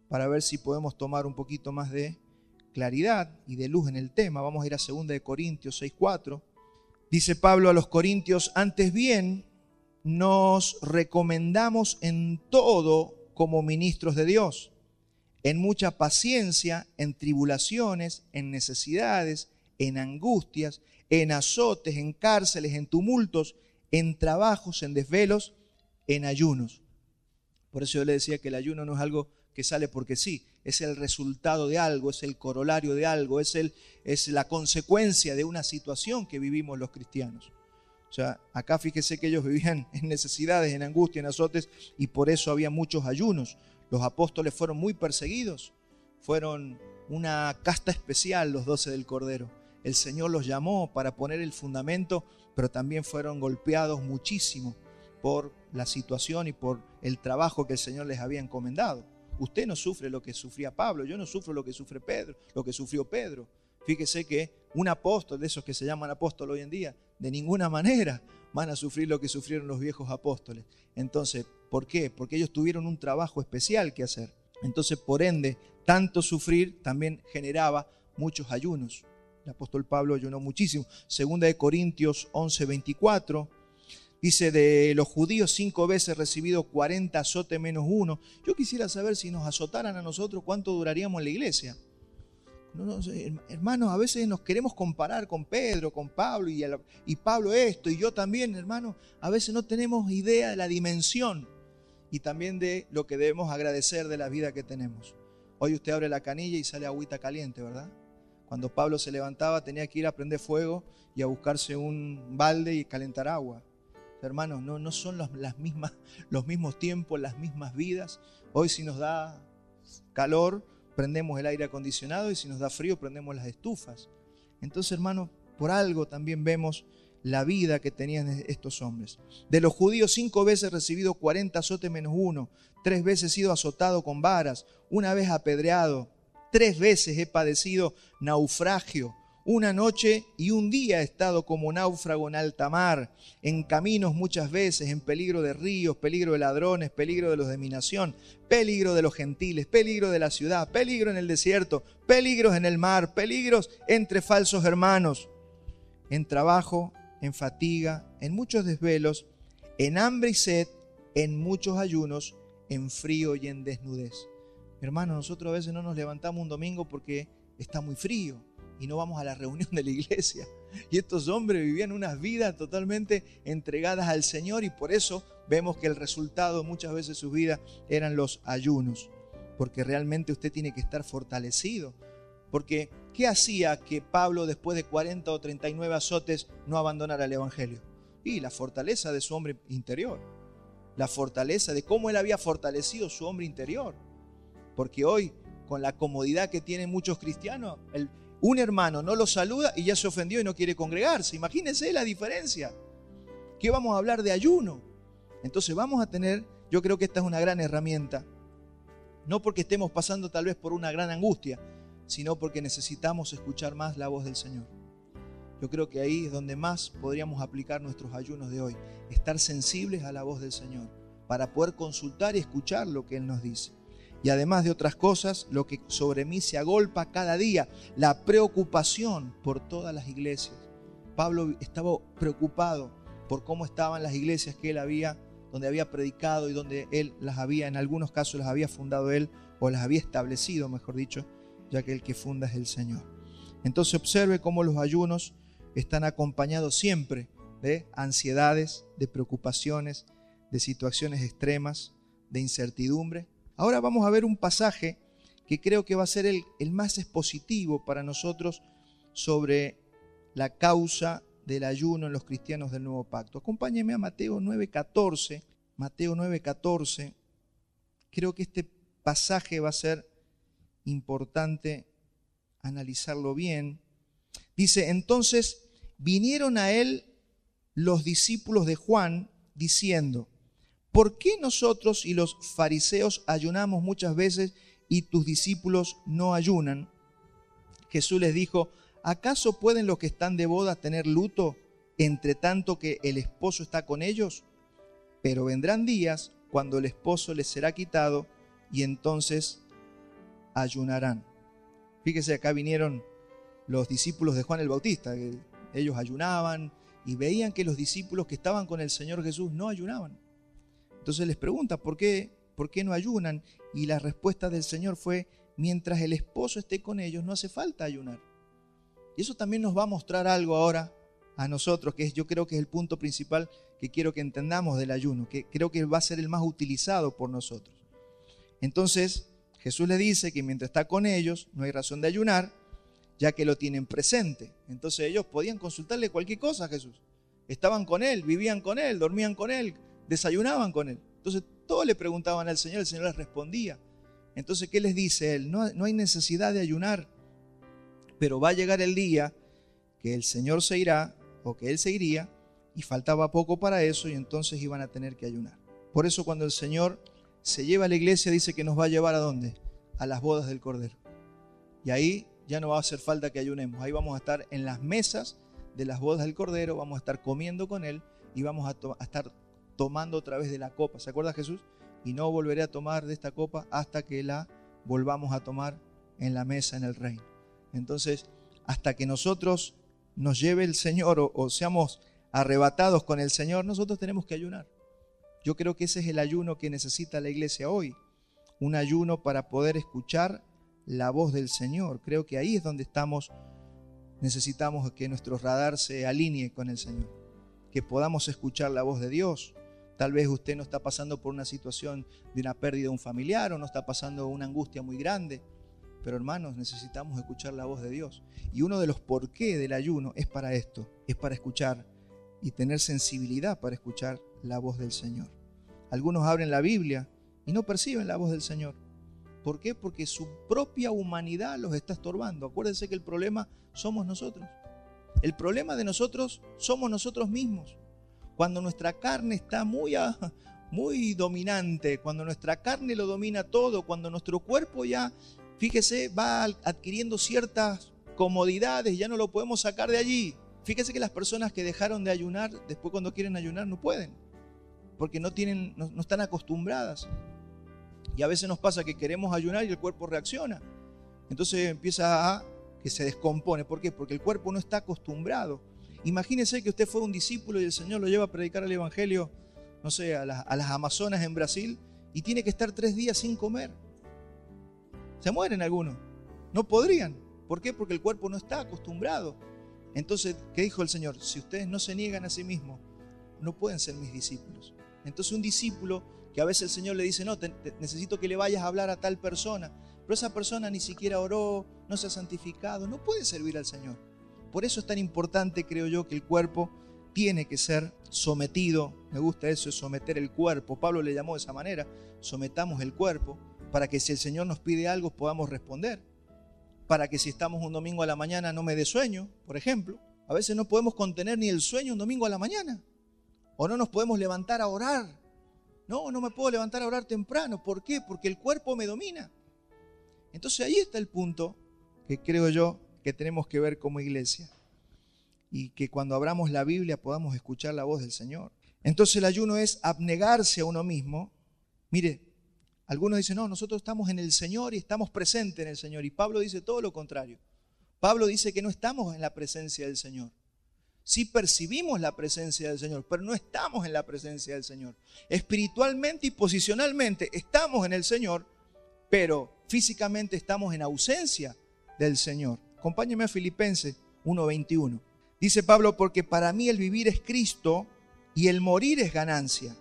para ver si podemos tomar un poquito más de claridad y de luz en el tema. Vamos a ir a 2 Corintios 6:4. Dice Pablo a los Corintios, antes bien nos recomendamos en todo como ministros de Dios, en mucha paciencia, en tribulaciones, en necesidades, en angustias, en azotes, en cárceles, en tumultos, en trabajos, en desvelos, en ayunos. Por eso yo le decía que el ayuno no es algo que sale porque sí, es el resultado de algo, es el corolario de algo, es la consecuencia de una situación que vivimos los cristianos. O sea, acá fíjese que ellos vivían en necesidades, en angustia, en azotes, y por eso había muchos ayunos. Los apóstoles fueron muy perseguidos, fueron una casta especial los 12 del Cordero. El Señor los llamó para poner el fundamento, pero también fueron golpeados muchísimo por la situación y por el trabajo que el Señor les había encomendado. Usted no sufre lo que sufría Pablo, yo no sufro lo que sufre Pedro, lo que sufrió Pedro. Fíjese que un apóstol, de esos que se llaman apóstol hoy en día, de ninguna manera van a sufrir lo que sufrieron los viejos apóstoles. Entonces, ¿por qué? Porque ellos tuvieron un trabajo especial que hacer. Entonces, por ende, tanto sufrir también generaba muchos ayunos. El apóstol Pablo ayunó muchísimo. 2 Corintios 11:24. Dice, de los judíos 5 veces recibido 40 azotes menos 1. Yo quisiera saber si nos azotaran a nosotros, ¿cuánto duraríamos en la iglesia? No, hermanos, a veces nos queremos comparar con Pedro, con Pablo, y Pablo esto, y yo también, hermanos. A veces no tenemos idea de la dimensión y también de lo que debemos agradecer de la vida que tenemos. Hoy usted abre la canilla y sale agüita caliente, ¿verdad? Cuando Pablo se levantaba tenía que ir a prender fuego y a buscarse un balde y calentar agua. Hermanos, no son los mismos tiempos, las mismas vidas. Hoy si nos da calor, prendemos el aire acondicionado, y si nos da frío, prendemos las estufas. Entonces, hermanos, por algo también vemos la vida que tenían estos hombres. De los judíos 5 veces recibido 40 azotes menos 1, 3 veces he sido azotado con varas, 1 vez apedreado, 3 veces he padecido naufragio. 1 noche y 1 día he estado como náufrago en alta mar, en caminos muchas veces, en peligro de ríos, peligro de ladrones, peligro de los de mi nación, peligro de los gentiles, peligro de la ciudad, peligro en el desierto, peligros en el mar, peligros entre falsos hermanos, en trabajo, en fatiga, en muchos desvelos, en hambre y sed, en muchos ayunos, en frío y en desnudez. Hermanos, nosotros a veces no nos levantamos un domingo porque está muy frío y no vamos a la reunión de la iglesia. Y estos hombres vivían unas vidas totalmente entregadas al Señor, y por eso vemos que el resultado muchas veces de su vida eran los ayunos, porque realmente usted tiene que estar fortalecido. Porque, ¿qué hacía que Pablo, después de 40 o 39 azotes, no abandonara el Evangelio? Y la fortaleza de su hombre interior, la fortaleza de cómo él había fortalecido su hombre interior. Porque hoy, con la comodidad que tienen muchos cristianos, un hermano no lo saluda y ya se ofendió y no quiere congregarse. Imagínense la diferencia. ¿Qué vamos a hablar de ayuno? Entonces vamos a tener, yo creo que esta es una gran herramienta, no porque estemos pasando tal vez por una gran angustia, sino porque necesitamos escuchar más la voz del Señor. Yo creo que ahí es donde más podríamos aplicar nuestros ayunos de hoy, estar sensibles a la voz del Señor, para poder consultar y escuchar lo que Él nos dice. Y además de otras cosas, lo que sobre mí se agolpa cada día, la preocupación por todas las iglesias. Pablo estaba preocupado por cómo estaban las iglesias que él había, donde había predicado y donde él las había, en algunos casos las había fundado él, o las había establecido, mejor dicho, ya que el que funda es el Señor. Entonces observe cómo los ayunos están acompañados siempre de ansiedades, de preocupaciones, de situaciones extremas, de incertidumbre. Ahora vamos a ver un pasaje que creo que va a ser el más expositivo para nosotros sobre la causa del ayuno en los cristianos del Nuevo Pacto. Acompáñenme a Mateo 9:14. Mateo 9:14. Creo que este pasaje va a ser importante analizarlo bien. Dice, entonces vinieron a él los discípulos de Juan diciendo, ¿por qué nosotros y los fariseos ayunamos muchas veces y tus discípulos no ayunan? Jesús les dijo, ¿acaso pueden los que están de boda tener luto entre tanto que el esposo está con ellos? Pero vendrán días cuando el esposo les será quitado y entonces ayunarán. Fíjese, acá vinieron los discípulos de Juan el Bautista. Ellos ayunaban y veían que los discípulos que estaban con el Señor Jesús no ayunaban. Entonces les pregunta, ¿por qué no ayunan? Y la respuesta del Señor fue, mientras el esposo esté con ellos, no hace falta ayunar. Y eso también nos va a mostrar algo ahora a nosotros, que yo creo que es el punto principal que quiero que entendamos del ayuno, que creo que va a ser el más utilizado por nosotros. Entonces, Jesús le dice que mientras está con ellos, no hay razón de ayunar, ya que lo tienen presente. Entonces ellos podían consultarle cualquier cosa a Jesús. Estaban con Él, vivían con Él, dormían con Él, desayunaban con Él. Entonces todos le preguntaban al Señor, el Señor les respondía. Entonces, ¿qué les dice Él? No hay necesidad de ayunar, pero va a llegar el día que el Señor se irá, o que Él se iría, y faltaba poco para eso, y entonces iban a tener que ayunar. Por eso cuando el Señor se lleva a la iglesia, dice que nos va a llevar ¿a dónde? A las bodas del Cordero. Y ahí ya no va a hacer falta que ayunemos. Ahí vamos a estar en las mesas de las bodas del Cordero, vamos a estar comiendo con Él y vamos a estar tomando otra vez de la copa. ¿Se acuerda Jesús? Y no volveré a tomar de esta copa hasta que la volvamos a tomar en la mesa en el reino. Entonces, hasta que nosotros nos lleve el Señor o seamos arrebatados con el Señor, nosotros tenemos que ayunar. Yo creo que ese es el ayuno que necesita la iglesia hoy. Un ayuno para poder escuchar la voz del Señor. Creo que ahí es donde necesitamos que nuestro radar se alinee con el Señor. Que podamos escuchar la voz de Dios. Tal vez usted no está pasando por una situación de una pérdida de un familiar o no está pasando una angustia muy grande. Pero hermanos, necesitamos escuchar la voz de Dios. Y uno de los por qué del ayuno es para esto. Es para escuchar y tener sensibilidad para escuchar la voz del Señor. Algunos abren la Biblia y no perciben la voz del Señor. ¿Por qué? Porque su propia humanidad los está estorbando. Acuérdense que el problema somos nosotros. El problema de nosotros somos nosotros mismos. Cuando nuestra carne está muy dominante, cuando nuestra carne lo domina todo, cuando nuestro cuerpo ya, fíjese, va adquiriendo ciertas comodidades, ya no lo podemos sacar de allí. Fíjese que las personas que dejaron de ayunar, después cuando quieren ayunar no pueden, porque no están acostumbradas. Y a veces nos pasa que queremos ayunar y el cuerpo reacciona. Entonces empieza a que se descompone. ¿Por qué? Porque el cuerpo no está acostumbrado. Imagínese que usted fue un discípulo y el Señor lo lleva a predicar el Evangelio, no sé, a las Amazonas en Brasil, y tiene que estar 3 días sin comer. Se mueren algunos. No podrían. ¿Por qué? Porque el cuerpo no está acostumbrado. Entonces, ¿qué dijo el Señor? Si ustedes no se niegan a sí mismos, no pueden ser mis discípulos. Entonces un discípulo que a veces el Señor le dice, no, necesito que le vayas a hablar a tal persona, pero esa persona ni siquiera oró, no se ha santificado, no puede servir al Señor. Por eso es tan importante, creo yo, que el cuerpo tiene que ser sometido. Me gusta eso, es someter el cuerpo. Pablo le llamó de esa manera, sometamos el cuerpo, para que si el Señor nos pide algo podamos responder. Para que si estamos un domingo a la mañana no me dé sueño, por ejemplo. A veces no podemos contener ni el sueño un domingo a la mañana. O no nos podemos levantar a orar. No me puedo levantar a orar temprano. ¿Por qué? Porque el cuerpo me domina. Entonces ahí está el punto que creo yo que tenemos que ver como iglesia. Y que cuando abramos la Biblia podamos escuchar la voz del Señor. Entonces el ayuno es abnegarse a uno mismo. Mire, algunos dicen, no, nosotros estamos en el Señor y estamos presentes en el Señor. Y Pablo dice todo lo contrario. Pablo dice que no estamos en la presencia del Señor. Sí percibimos la presencia del Señor, pero no estamos en la presencia del Señor. Espiritualmente y posicionalmente estamos en el Señor, pero físicamente estamos en ausencia del Señor. Acompáñeme a Filipenses 1:21. Dice Pablo, porque para mí el vivir es Cristo y el morir es ganancia.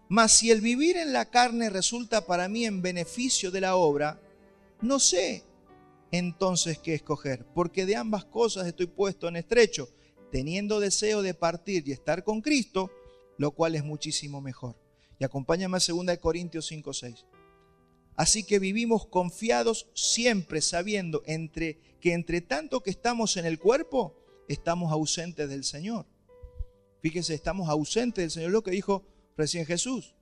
Mas si el vivir en la carne resulta para mí en beneficio de la obra, no sé entonces qué escoger, porque de ambas cosas estoy puesto en estrecho, teniendo deseo de partir y estar con Cristo, lo cual es muchísimo mejor. Y acompáñame a 2 Corintios 5:6. Así que vivimos confiados siempre sabiendo que entre tanto que estamos en el cuerpo, estamos ausentes del Señor. Fíjese, estamos ausentes del Señor, lo que dijo recién Jesús.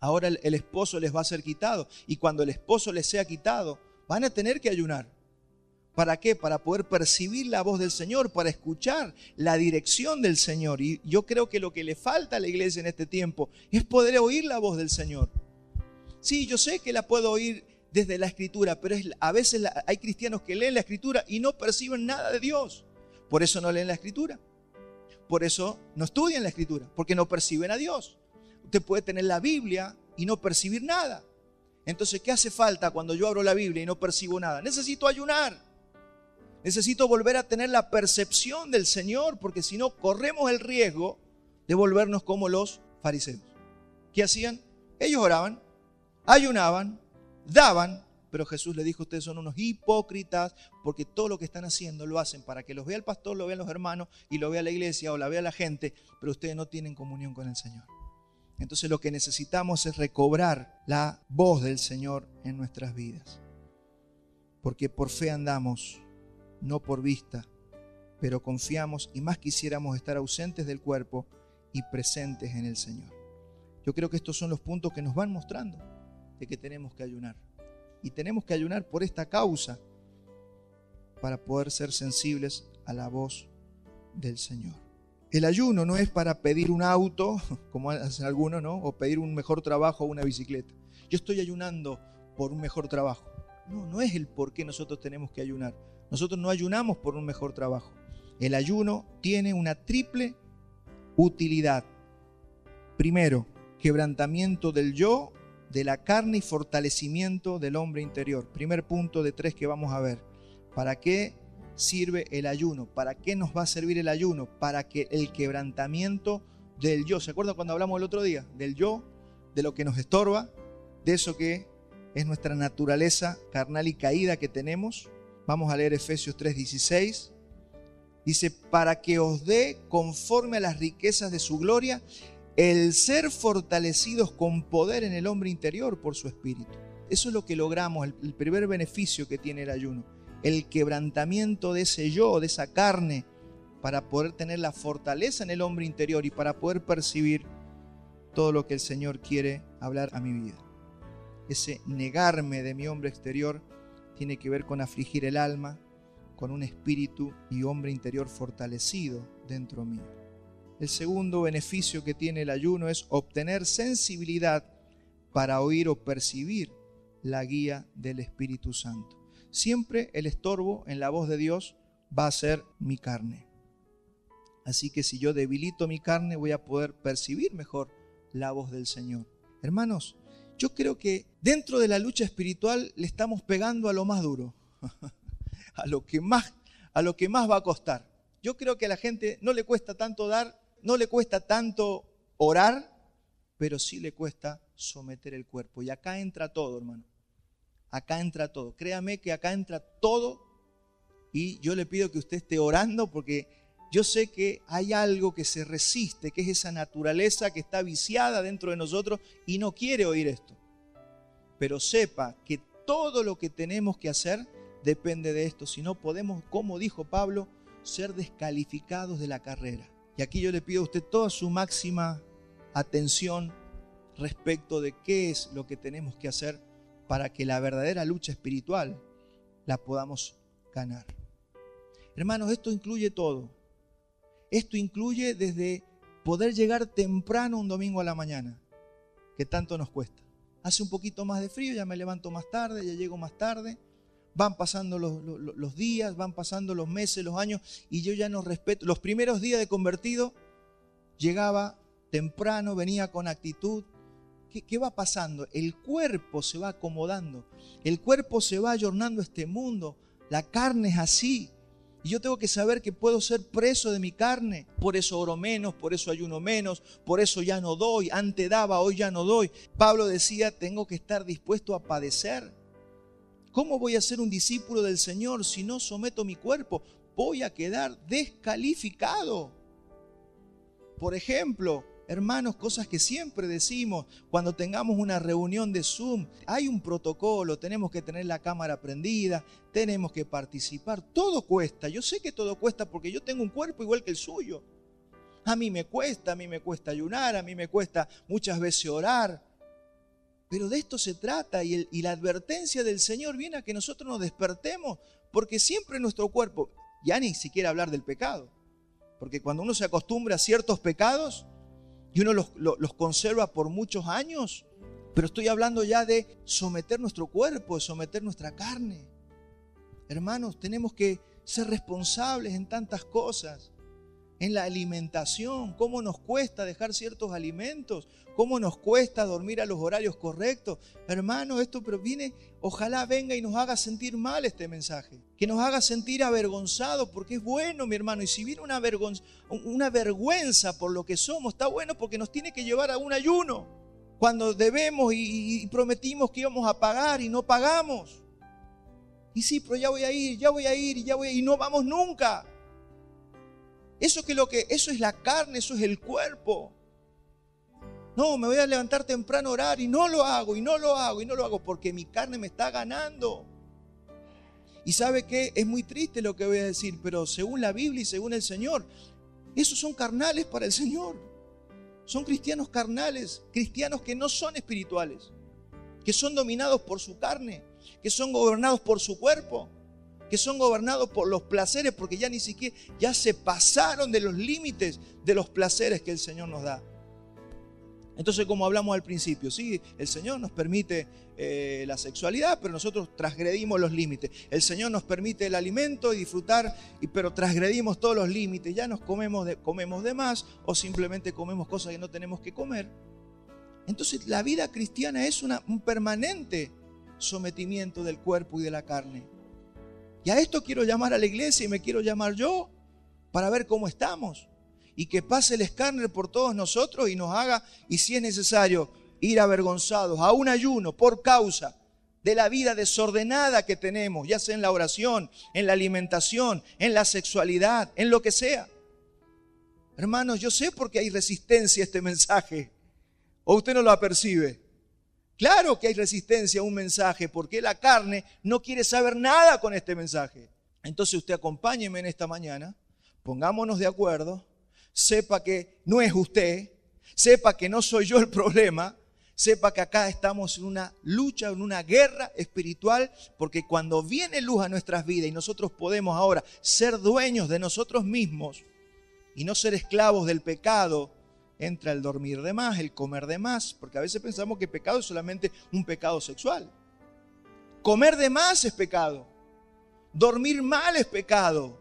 Ahora el esposo les va a ser quitado, y cuando el esposo les sea quitado, van a tener que ayunar. ¿Para qué? Para poder percibir la voz del Señor, para escuchar la dirección del Señor. Y yo creo que lo que le falta a la iglesia en este tiempo es poder oír la voz del Señor. Sí, yo sé que la puedo oír desde la Escritura, pero a veces hay cristianos que leen la Escritura y no perciben nada de Dios. Por eso no leen la Escritura. Por eso no estudian la Escritura, porque no perciben a Dios. Usted puede tener la Biblia y no percibir nada. Entonces, ¿qué hace falta cuando yo abro la Biblia y no percibo nada? Necesito ayunar. Necesito volver a tener la percepción del Señor, porque si no, corremos el riesgo de volvernos como los fariseos. ¿Qué hacían? Ellos oraban, ayunaban, daban, pero Jesús le dijo, ustedes son unos hipócritas, porque todo lo que están haciendo lo hacen para que los vea el pastor, lo vean los hermanos y lo vea la iglesia o la vea la gente, pero ustedes no tienen comunión con el Señor. Entonces lo que necesitamos es recobrar la voz del Señor en nuestras vidas, porque por fe andamos, no por vista, pero confiamos y más quisiéramos estar ausentes del cuerpo y presentes en el Señor. Yo creo que estos son los puntos que nos van mostrando de que tenemos que ayunar. Y tenemos que ayunar por esta causa para poder ser sensibles a la voz del Señor. El ayuno no es para pedir un auto, como hacen algunos, ¿no? O pedir un mejor trabajo o una bicicleta. Yo estoy ayunando por un mejor trabajo. No es el por qué nosotros tenemos que ayunar. Nosotros no ayunamos por un mejor trabajo. El ayuno tiene una triple utilidad. Primero, quebrantamiento del yo, de la carne y fortalecimiento del hombre interior. Primer punto de 3 que vamos a ver. ¿Para qué sirve el ayuno? ¿Para qué nos va a servir el ayuno? Para que el quebrantamiento del yo. ¿Se acuerdan cuando hablamos el otro día? Del yo, de lo que nos estorba, de eso que es nuestra naturaleza carnal y caída que tenemos. Vamos a leer Efesios 3:16. Dice, para que os dé conforme a las riquezas de su gloria, el ser fortalecidos con poder en el hombre interior por su espíritu. Eso es lo que logramos, el primer beneficio que tiene el ayuno. El quebrantamiento de ese yo, de esa carne, para poder tener la fortaleza en el hombre interior y para poder percibir todo lo que el Señor quiere hablar a mi vida. Ese negarme de mi hombre exterior tiene que ver con afligir el alma, con un espíritu y hombre interior fortalecido dentro mío. El segundo beneficio que tiene el ayuno es obtener sensibilidad para oír o percibir la guía del Espíritu Santo. Siempre el estorbo en la voz de Dios va a ser mi carne. Así que si yo debilito mi carne, voy a poder percibir mejor la voz del Señor. Hermanos, yo creo que dentro de la lucha espiritual le estamos pegando a lo más duro, a lo que más va a costar. Yo creo que a la gente no le cuesta tanto dar, no le cuesta tanto orar, pero sí le cuesta someter el cuerpo. Y acá entra todo, hermano. Acá entra todo. Créame que acá entra todo. Y yo le pido que usted esté orando porque yo sé que hay algo que se resiste, que es esa naturaleza que está viciada dentro de nosotros y no quiere oír esto. Pero sepa que todo lo que tenemos que hacer depende de esto. Si no podemos, como dijo Pablo, ser descalificados de la carrera. Y aquí yo le pido a usted toda su máxima atención respecto de qué es lo que tenemos que hacer para que la verdadera lucha espiritual la podamos ganar. Hermanos, esto incluye todo. Esto incluye desde poder llegar temprano un domingo a la mañana, que tanto nos cuesta. Hace un poquito más de frío, ya me levanto más tarde, ya llego más tarde. Van pasando los días, van pasando los meses, los años, y yo ya no respeto. Los primeros días de convertido, llegaba temprano, venía con actitud. ¿Qué va pasando? El cuerpo se va acomodando, el cuerpo se va ayornando a este mundo, la carne es así. Y yo tengo que saber que puedo ser preso de mi carne, por eso oro menos, por eso ayuno menos, por eso ya no doy, antes daba, hoy ya no doy. Pablo decía, tengo que estar dispuesto a padecer. ¿Cómo voy a ser un discípulo del Señor si no someto mi cuerpo? Voy a quedar descalificado. Por ejemplo, hermanos, cosas que siempre decimos cuando tengamos una reunión de Zoom. Hay un protocolo, tenemos que tener la cámara prendida, tenemos que participar. Todo cuesta, yo sé que todo cuesta porque yo tengo un cuerpo igual que el suyo. A mí me cuesta ayunar, a mí me cuesta muchas veces orar. Pero de esto se trata y la advertencia del Señor viene a que nosotros nos despertemos porque siempre nuestro cuerpo, ya ni siquiera hablar del pecado, porque cuando uno se acostumbra a ciertos pecados y uno los conserva por muchos años, pero estoy hablando ya de someter nuestro cuerpo, de someter nuestra carne. Hermanos, tenemos que ser responsables en tantas cosas. En la alimentación, cómo nos cuesta dejar ciertos alimentos, cómo nos cuesta dormir a los horarios correctos. Hermano, esto pero viene, ojalá venga y nos haga sentir mal este mensaje, que nos haga sentir avergonzados, porque es bueno, mi hermano, y si viene una vergüenza por lo que somos, está bueno porque nos tiene que llevar a un ayuno, cuando debemos y prometimos que íbamos a pagar y no pagamos. Y sí, pero ya voy a ir y no vamos nunca. Eso es la carne, eso es el cuerpo. No, me voy a levantar temprano a orar y no lo hago porque mi carne me está ganando. Y ¿sabe qué? Es muy triste lo que voy a decir, pero según la Biblia y según el Señor, esos son carnales para el Señor. Son cristianos carnales, cristianos que no son espirituales, que son dominados por su carne, que son gobernados por su cuerpo, que son gobernados por los placeres, porque ya ni siquiera, ya se pasaron de los límites de los placeres que el Señor nos da. Entonces, como hablamos al principio, sí, el Señor nos permite la sexualidad, pero nosotros transgredimos los límites. El Señor nos permite el alimento y disfrutar, pero transgredimos todos los límites. Ya nos comemos de más o simplemente comemos cosas que no tenemos que comer. Entonces, la vida cristiana es un permanente sometimiento del cuerpo y de la carne. Y a esto quiero llamar a la iglesia y me quiero llamar yo para ver cómo estamos. Y que pase el escáner por todos nosotros y nos haga, y si es necesario, ir avergonzados a un ayuno por causa de la vida desordenada que tenemos, ya sea en la oración, en la alimentación, en la sexualidad, en lo que sea. Hermanos, yo sé por qué hay resistencia a este mensaje. ¿O usted no lo apercibe? Claro que hay resistencia a un mensaje porque la carne no quiere saber nada con este mensaje. Entonces usted acompáñeme en esta mañana, pongámonos de acuerdo, sepa que no es usted, sepa que no soy yo el problema, sepa que acá estamos en una lucha, en una guerra espiritual, porque cuando viene luz a nuestras vidas y nosotros podemos ahora ser dueños de nosotros mismos y no ser esclavos del pecado, entra el dormir de más, el comer de más, porque a veces pensamos que pecado es solamente un pecado sexual. Comer de más es pecado. Dormir mal es pecado.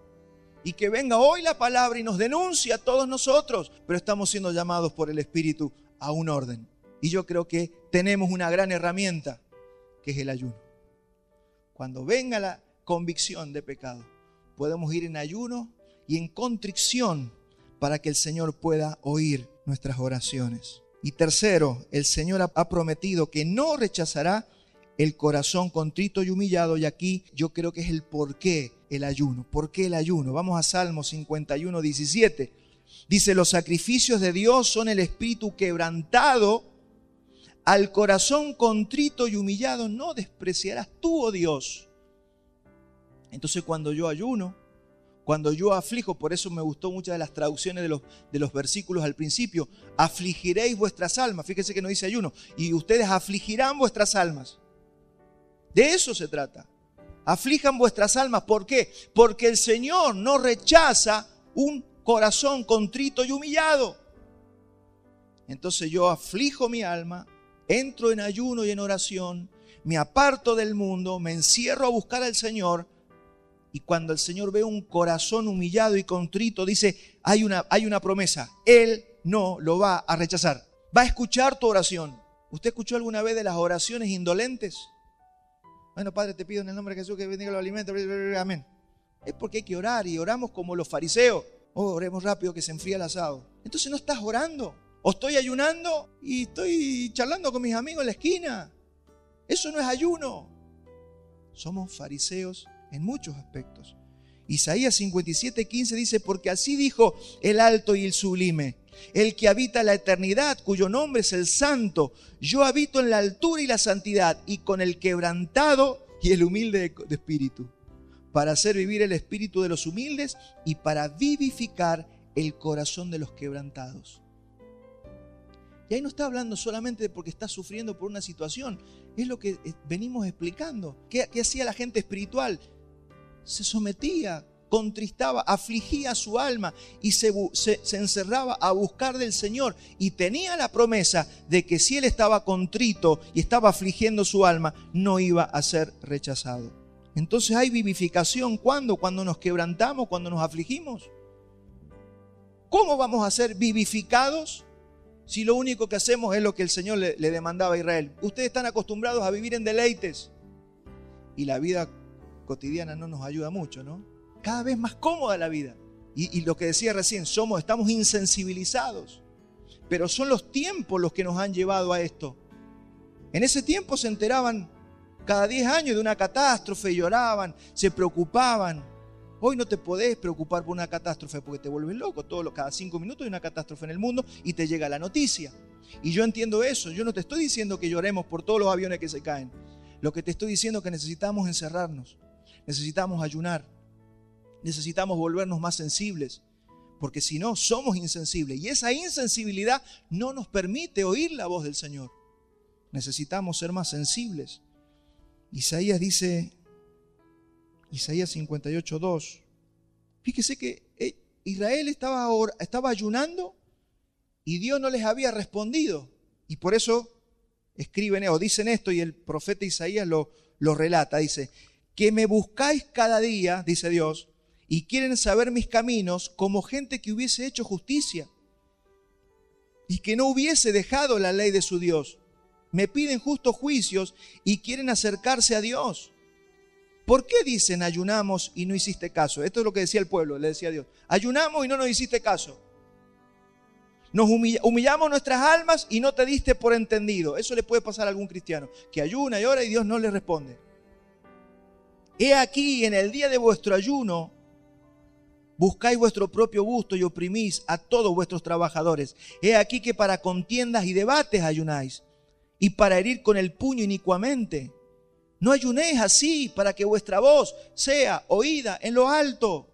Y que venga hoy la palabra y nos denuncie a todos nosotros, pero estamos siendo llamados por el Espíritu a un orden. Y yo creo que tenemos una gran herramienta, que es el ayuno. Cuando venga la convicción de pecado, podemos ir en ayuno y en contrición para que el Señor pueda oír nuestras oraciones. Y tercero, el Señor ha prometido que no rechazará el corazón contrito y humillado. Y aquí yo creo que es el por qué el ayuno. ¿Por qué el ayuno? Vamos a Salmo 51, 17. Dice, los sacrificios de Dios son el espíritu quebrantado. Al corazón contrito y humillado no despreciarás tú, oh Dios. Entonces cuando yo ayuno, cuando yo aflijo, por eso me gustó muchas de las traducciones de los versículos al principio, afligiréis vuestras almas. Fíjese que no dice ayuno. Y ustedes afligirán vuestras almas. De eso se trata. Aflijan vuestras almas. ¿Por qué? Porque el Señor no rechaza un corazón contrito y humillado. Entonces yo aflijo mi alma, entro en ayuno y en oración, me aparto del mundo, me encierro a buscar al Señor. Y cuando el Señor ve un corazón humillado y contrito, dice, hay una promesa. Él no lo va a rechazar. Va a escuchar tu oración. ¿Usted escuchó alguna vez de las oraciones indolentes? Bueno, Padre, te pido en el nombre de Jesús que bendiga los alimentos. Amén. Es porque hay que orar y oramos como los fariseos. Oh, oremos rápido que se enfría el asado. Entonces no estás orando. O estoy ayunando y estoy charlando con mis amigos en la esquina. Eso no es ayuno. Somos fariseos en muchos aspectos. Isaías 57:15 dice, porque así dijo el alto y el sublime, el que habita la eternidad, cuyo nombre es el santo. Yo habito en la altura y la santidad, y con el quebrantado y el humilde de espíritu, para hacer vivir el espíritu de los humildes y para vivificar el corazón de los quebrantados. Y ahí no está hablando solamente de porque está sufriendo por una situación, es lo que venimos explicando. ¿Qué hacía la gente espiritual? Se sometía, contristaba, afligía su alma y se encerraba a buscar del Señor. Y tenía la promesa de que si él estaba contrito y estaba afligiendo su alma, no iba a ser rechazado. Entonces hay vivificación. ¿Cuándo? Cuando nos quebrantamos, cuando nos afligimos. ¿Cómo vamos a ser vivificados si lo único que hacemos es lo que el Señor le demandaba a Israel? Ustedes están acostumbrados a vivir en deleites y la vida cotidiana no nos ayuda mucho, ¿no? Cada vez más cómoda la vida. Y lo que decía recién, estamos insensibilizados. Pero son los tiempos los que nos han llevado a esto. En ese tiempo se enteraban cada 10 años de una catástrofe y lloraban, se preocupaban. Hoy no te podés preocupar por una catástrofe porque te vuelves loco. Cada 5 minutos hay una catástrofe en el mundo y te llega la noticia. Y yo entiendo eso. Yo no te estoy diciendo que lloremos por todos los aviones que se caen. Lo que te estoy diciendo es que necesitamos encerrarnos. Necesitamos ayunar, necesitamos volvernos más sensibles, porque si no, somos insensibles. Y esa insensibilidad no nos permite oír la voz del Señor. Necesitamos ser más sensibles. Isaías dice, Isaías 58:2, fíjese que Israel estaba ayunando y Dios no les había respondido. Y por eso escriben o dicen esto, y el profeta Isaías lo relata, dice, que me buscáis cada día, dice Dios, y quieren saber mis caminos como gente que hubiese hecho justicia y que no hubiese dejado la ley de su Dios. Me piden justos juicios y quieren acercarse a Dios. ¿Por qué dicen ayunamos y no hiciste caso? Esto es lo que decía el pueblo, le decía Dios. Ayunamos y no nos hiciste caso. Nos humillamos nuestras almas y no te diste por entendido. Eso le puede pasar a algún cristiano, que ayuna y ora y Dios no le responde. He aquí, en el día de vuestro ayuno, buscáis vuestro propio gusto y oprimís a todos vuestros trabajadores. He aquí que para contiendas y debates ayunáis, y para herir con el puño inicuamente. No ayunéis así para que vuestra voz sea oída en lo alto.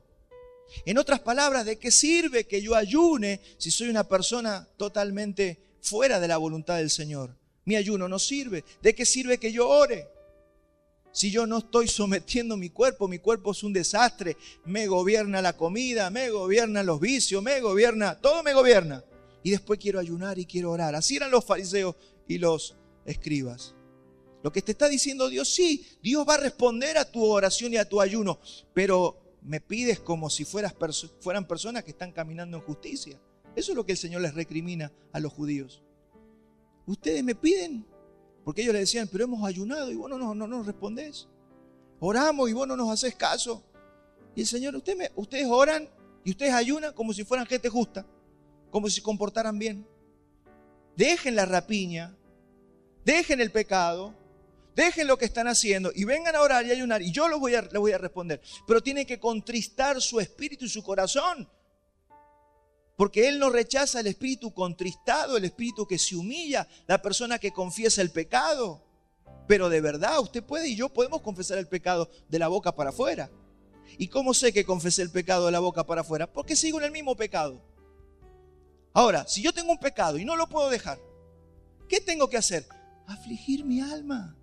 En otras palabras, ¿de qué sirve que yo ayune si soy una persona totalmente fuera de la voluntad del Señor? Mi ayuno no sirve. ¿De qué sirve que yo ore si yo no estoy sometiendo mi cuerpo? Mi cuerpo es un desastre. Me gobierna la comida, me gobiernan los vicios, todo me gobierna. Y después quiero ayunar y quiero orar. Así eran los fariseos y los escribas. Lo que te está diciendo Dios, sí, Dios va a responder a tu oración y a tu ayuno, pero me pides como si fueran personas que están caminando en justicia. Eso es lo que el Señor les recrimina a los judíos. Ustedes me piden, porque ellos le decían, pero hemos ayunado y vos no nos respondés. Oramos y vos no nos haces caso. Y el Señor, ustedes oran y ustedes ayunan como si fueran gente justa, como si se comportaran bien. dejen la rapiña, dejen el pecado, dejen lo que están haciendo y vengan a orar y ayunar y yo les voy a responder. Pero tienen que contristar su espíritu y su corazón. Porque Él no rechaza el espíritu contristado, el espíritu que se humilla, la persona que confiesa el pecado. Pero de verdad, usted puede y yo podemos confesar el pecado de la boca para afuera. ¿Y cómo sé que confesé el pecado de la boca para afuera? Porque sigo en el mismo pecado. Ahora, si yo tengo un pecado y no lo puedo dejar, ¿qué tengo que hacer? Afligir mi alma.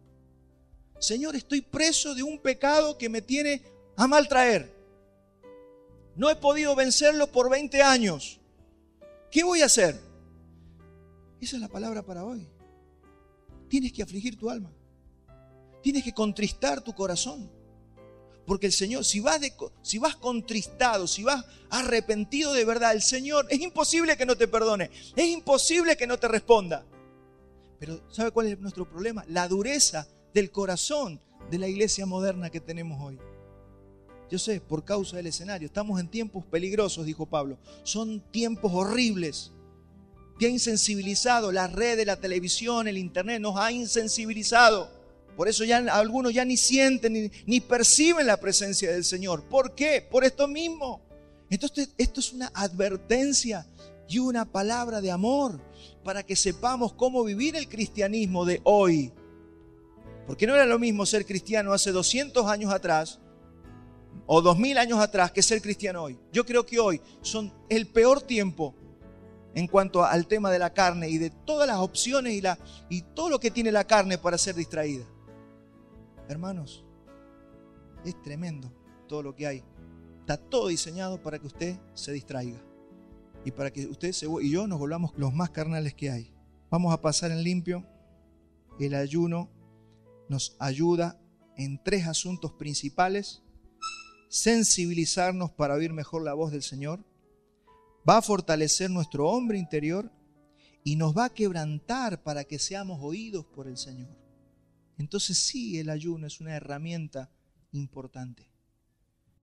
Señor, estoy preso de un pecado que me tiene a mal traer. No he podido vencerlo por 20 años. ¿Qué voy a hacer? Esa es la palabra para hoy. Tienes que afligir tu alma. Tienes que contristar tu corazón. Porque el Señor, si vas contristado, si vas arrepentido de verdad, el Señor, es imposible que no te perdone. Es imposible que no te responda. Pero ¿sabe cuál es nuestro problema? La dureza del corazón de la iglesia moderna que tenemos hoy. Yo sé, por causa del escenario. Estamos en tiempos peligrosos, dijo Pablo. Son tiempos horribles. Te ha insensibilizado la red, la televisión, el internet, nos ha insensibilizado. Por eso ya algunos ya ni sienten ni perciben la presencia del Señor. ¿Por qué? Por esto mismo. Entonces, esto es una advertencia y una palabra de amor para que sepamos cómo vivir el cristianismo de hoy. Porque no era lo mismo ser cristiano hace 200 años atrás o 2000 años atrás que ser cristiano hoy. Yo creo que hoy son el peor tiempo en cuanto al tema de la carne y de todas las opciones y todo lo que tiene la carne para ser distraída. Hermanos, es tremendo todo lo que hay. Está todo diseñado para que usted se distraiga y para que usted y yo nos volvamos los más carnales que hay. Vamos a pasar en limpio. El ayuno nos ayuda en 3 asuntos principales. Sensibilizarnos para oír mejor la voz del Señor. Va a fortalecer nuestro hombre interior y nos va a quebrantar para que seamos oídos por el Señor. Entonces sí, el ayuno es una herramienta importante.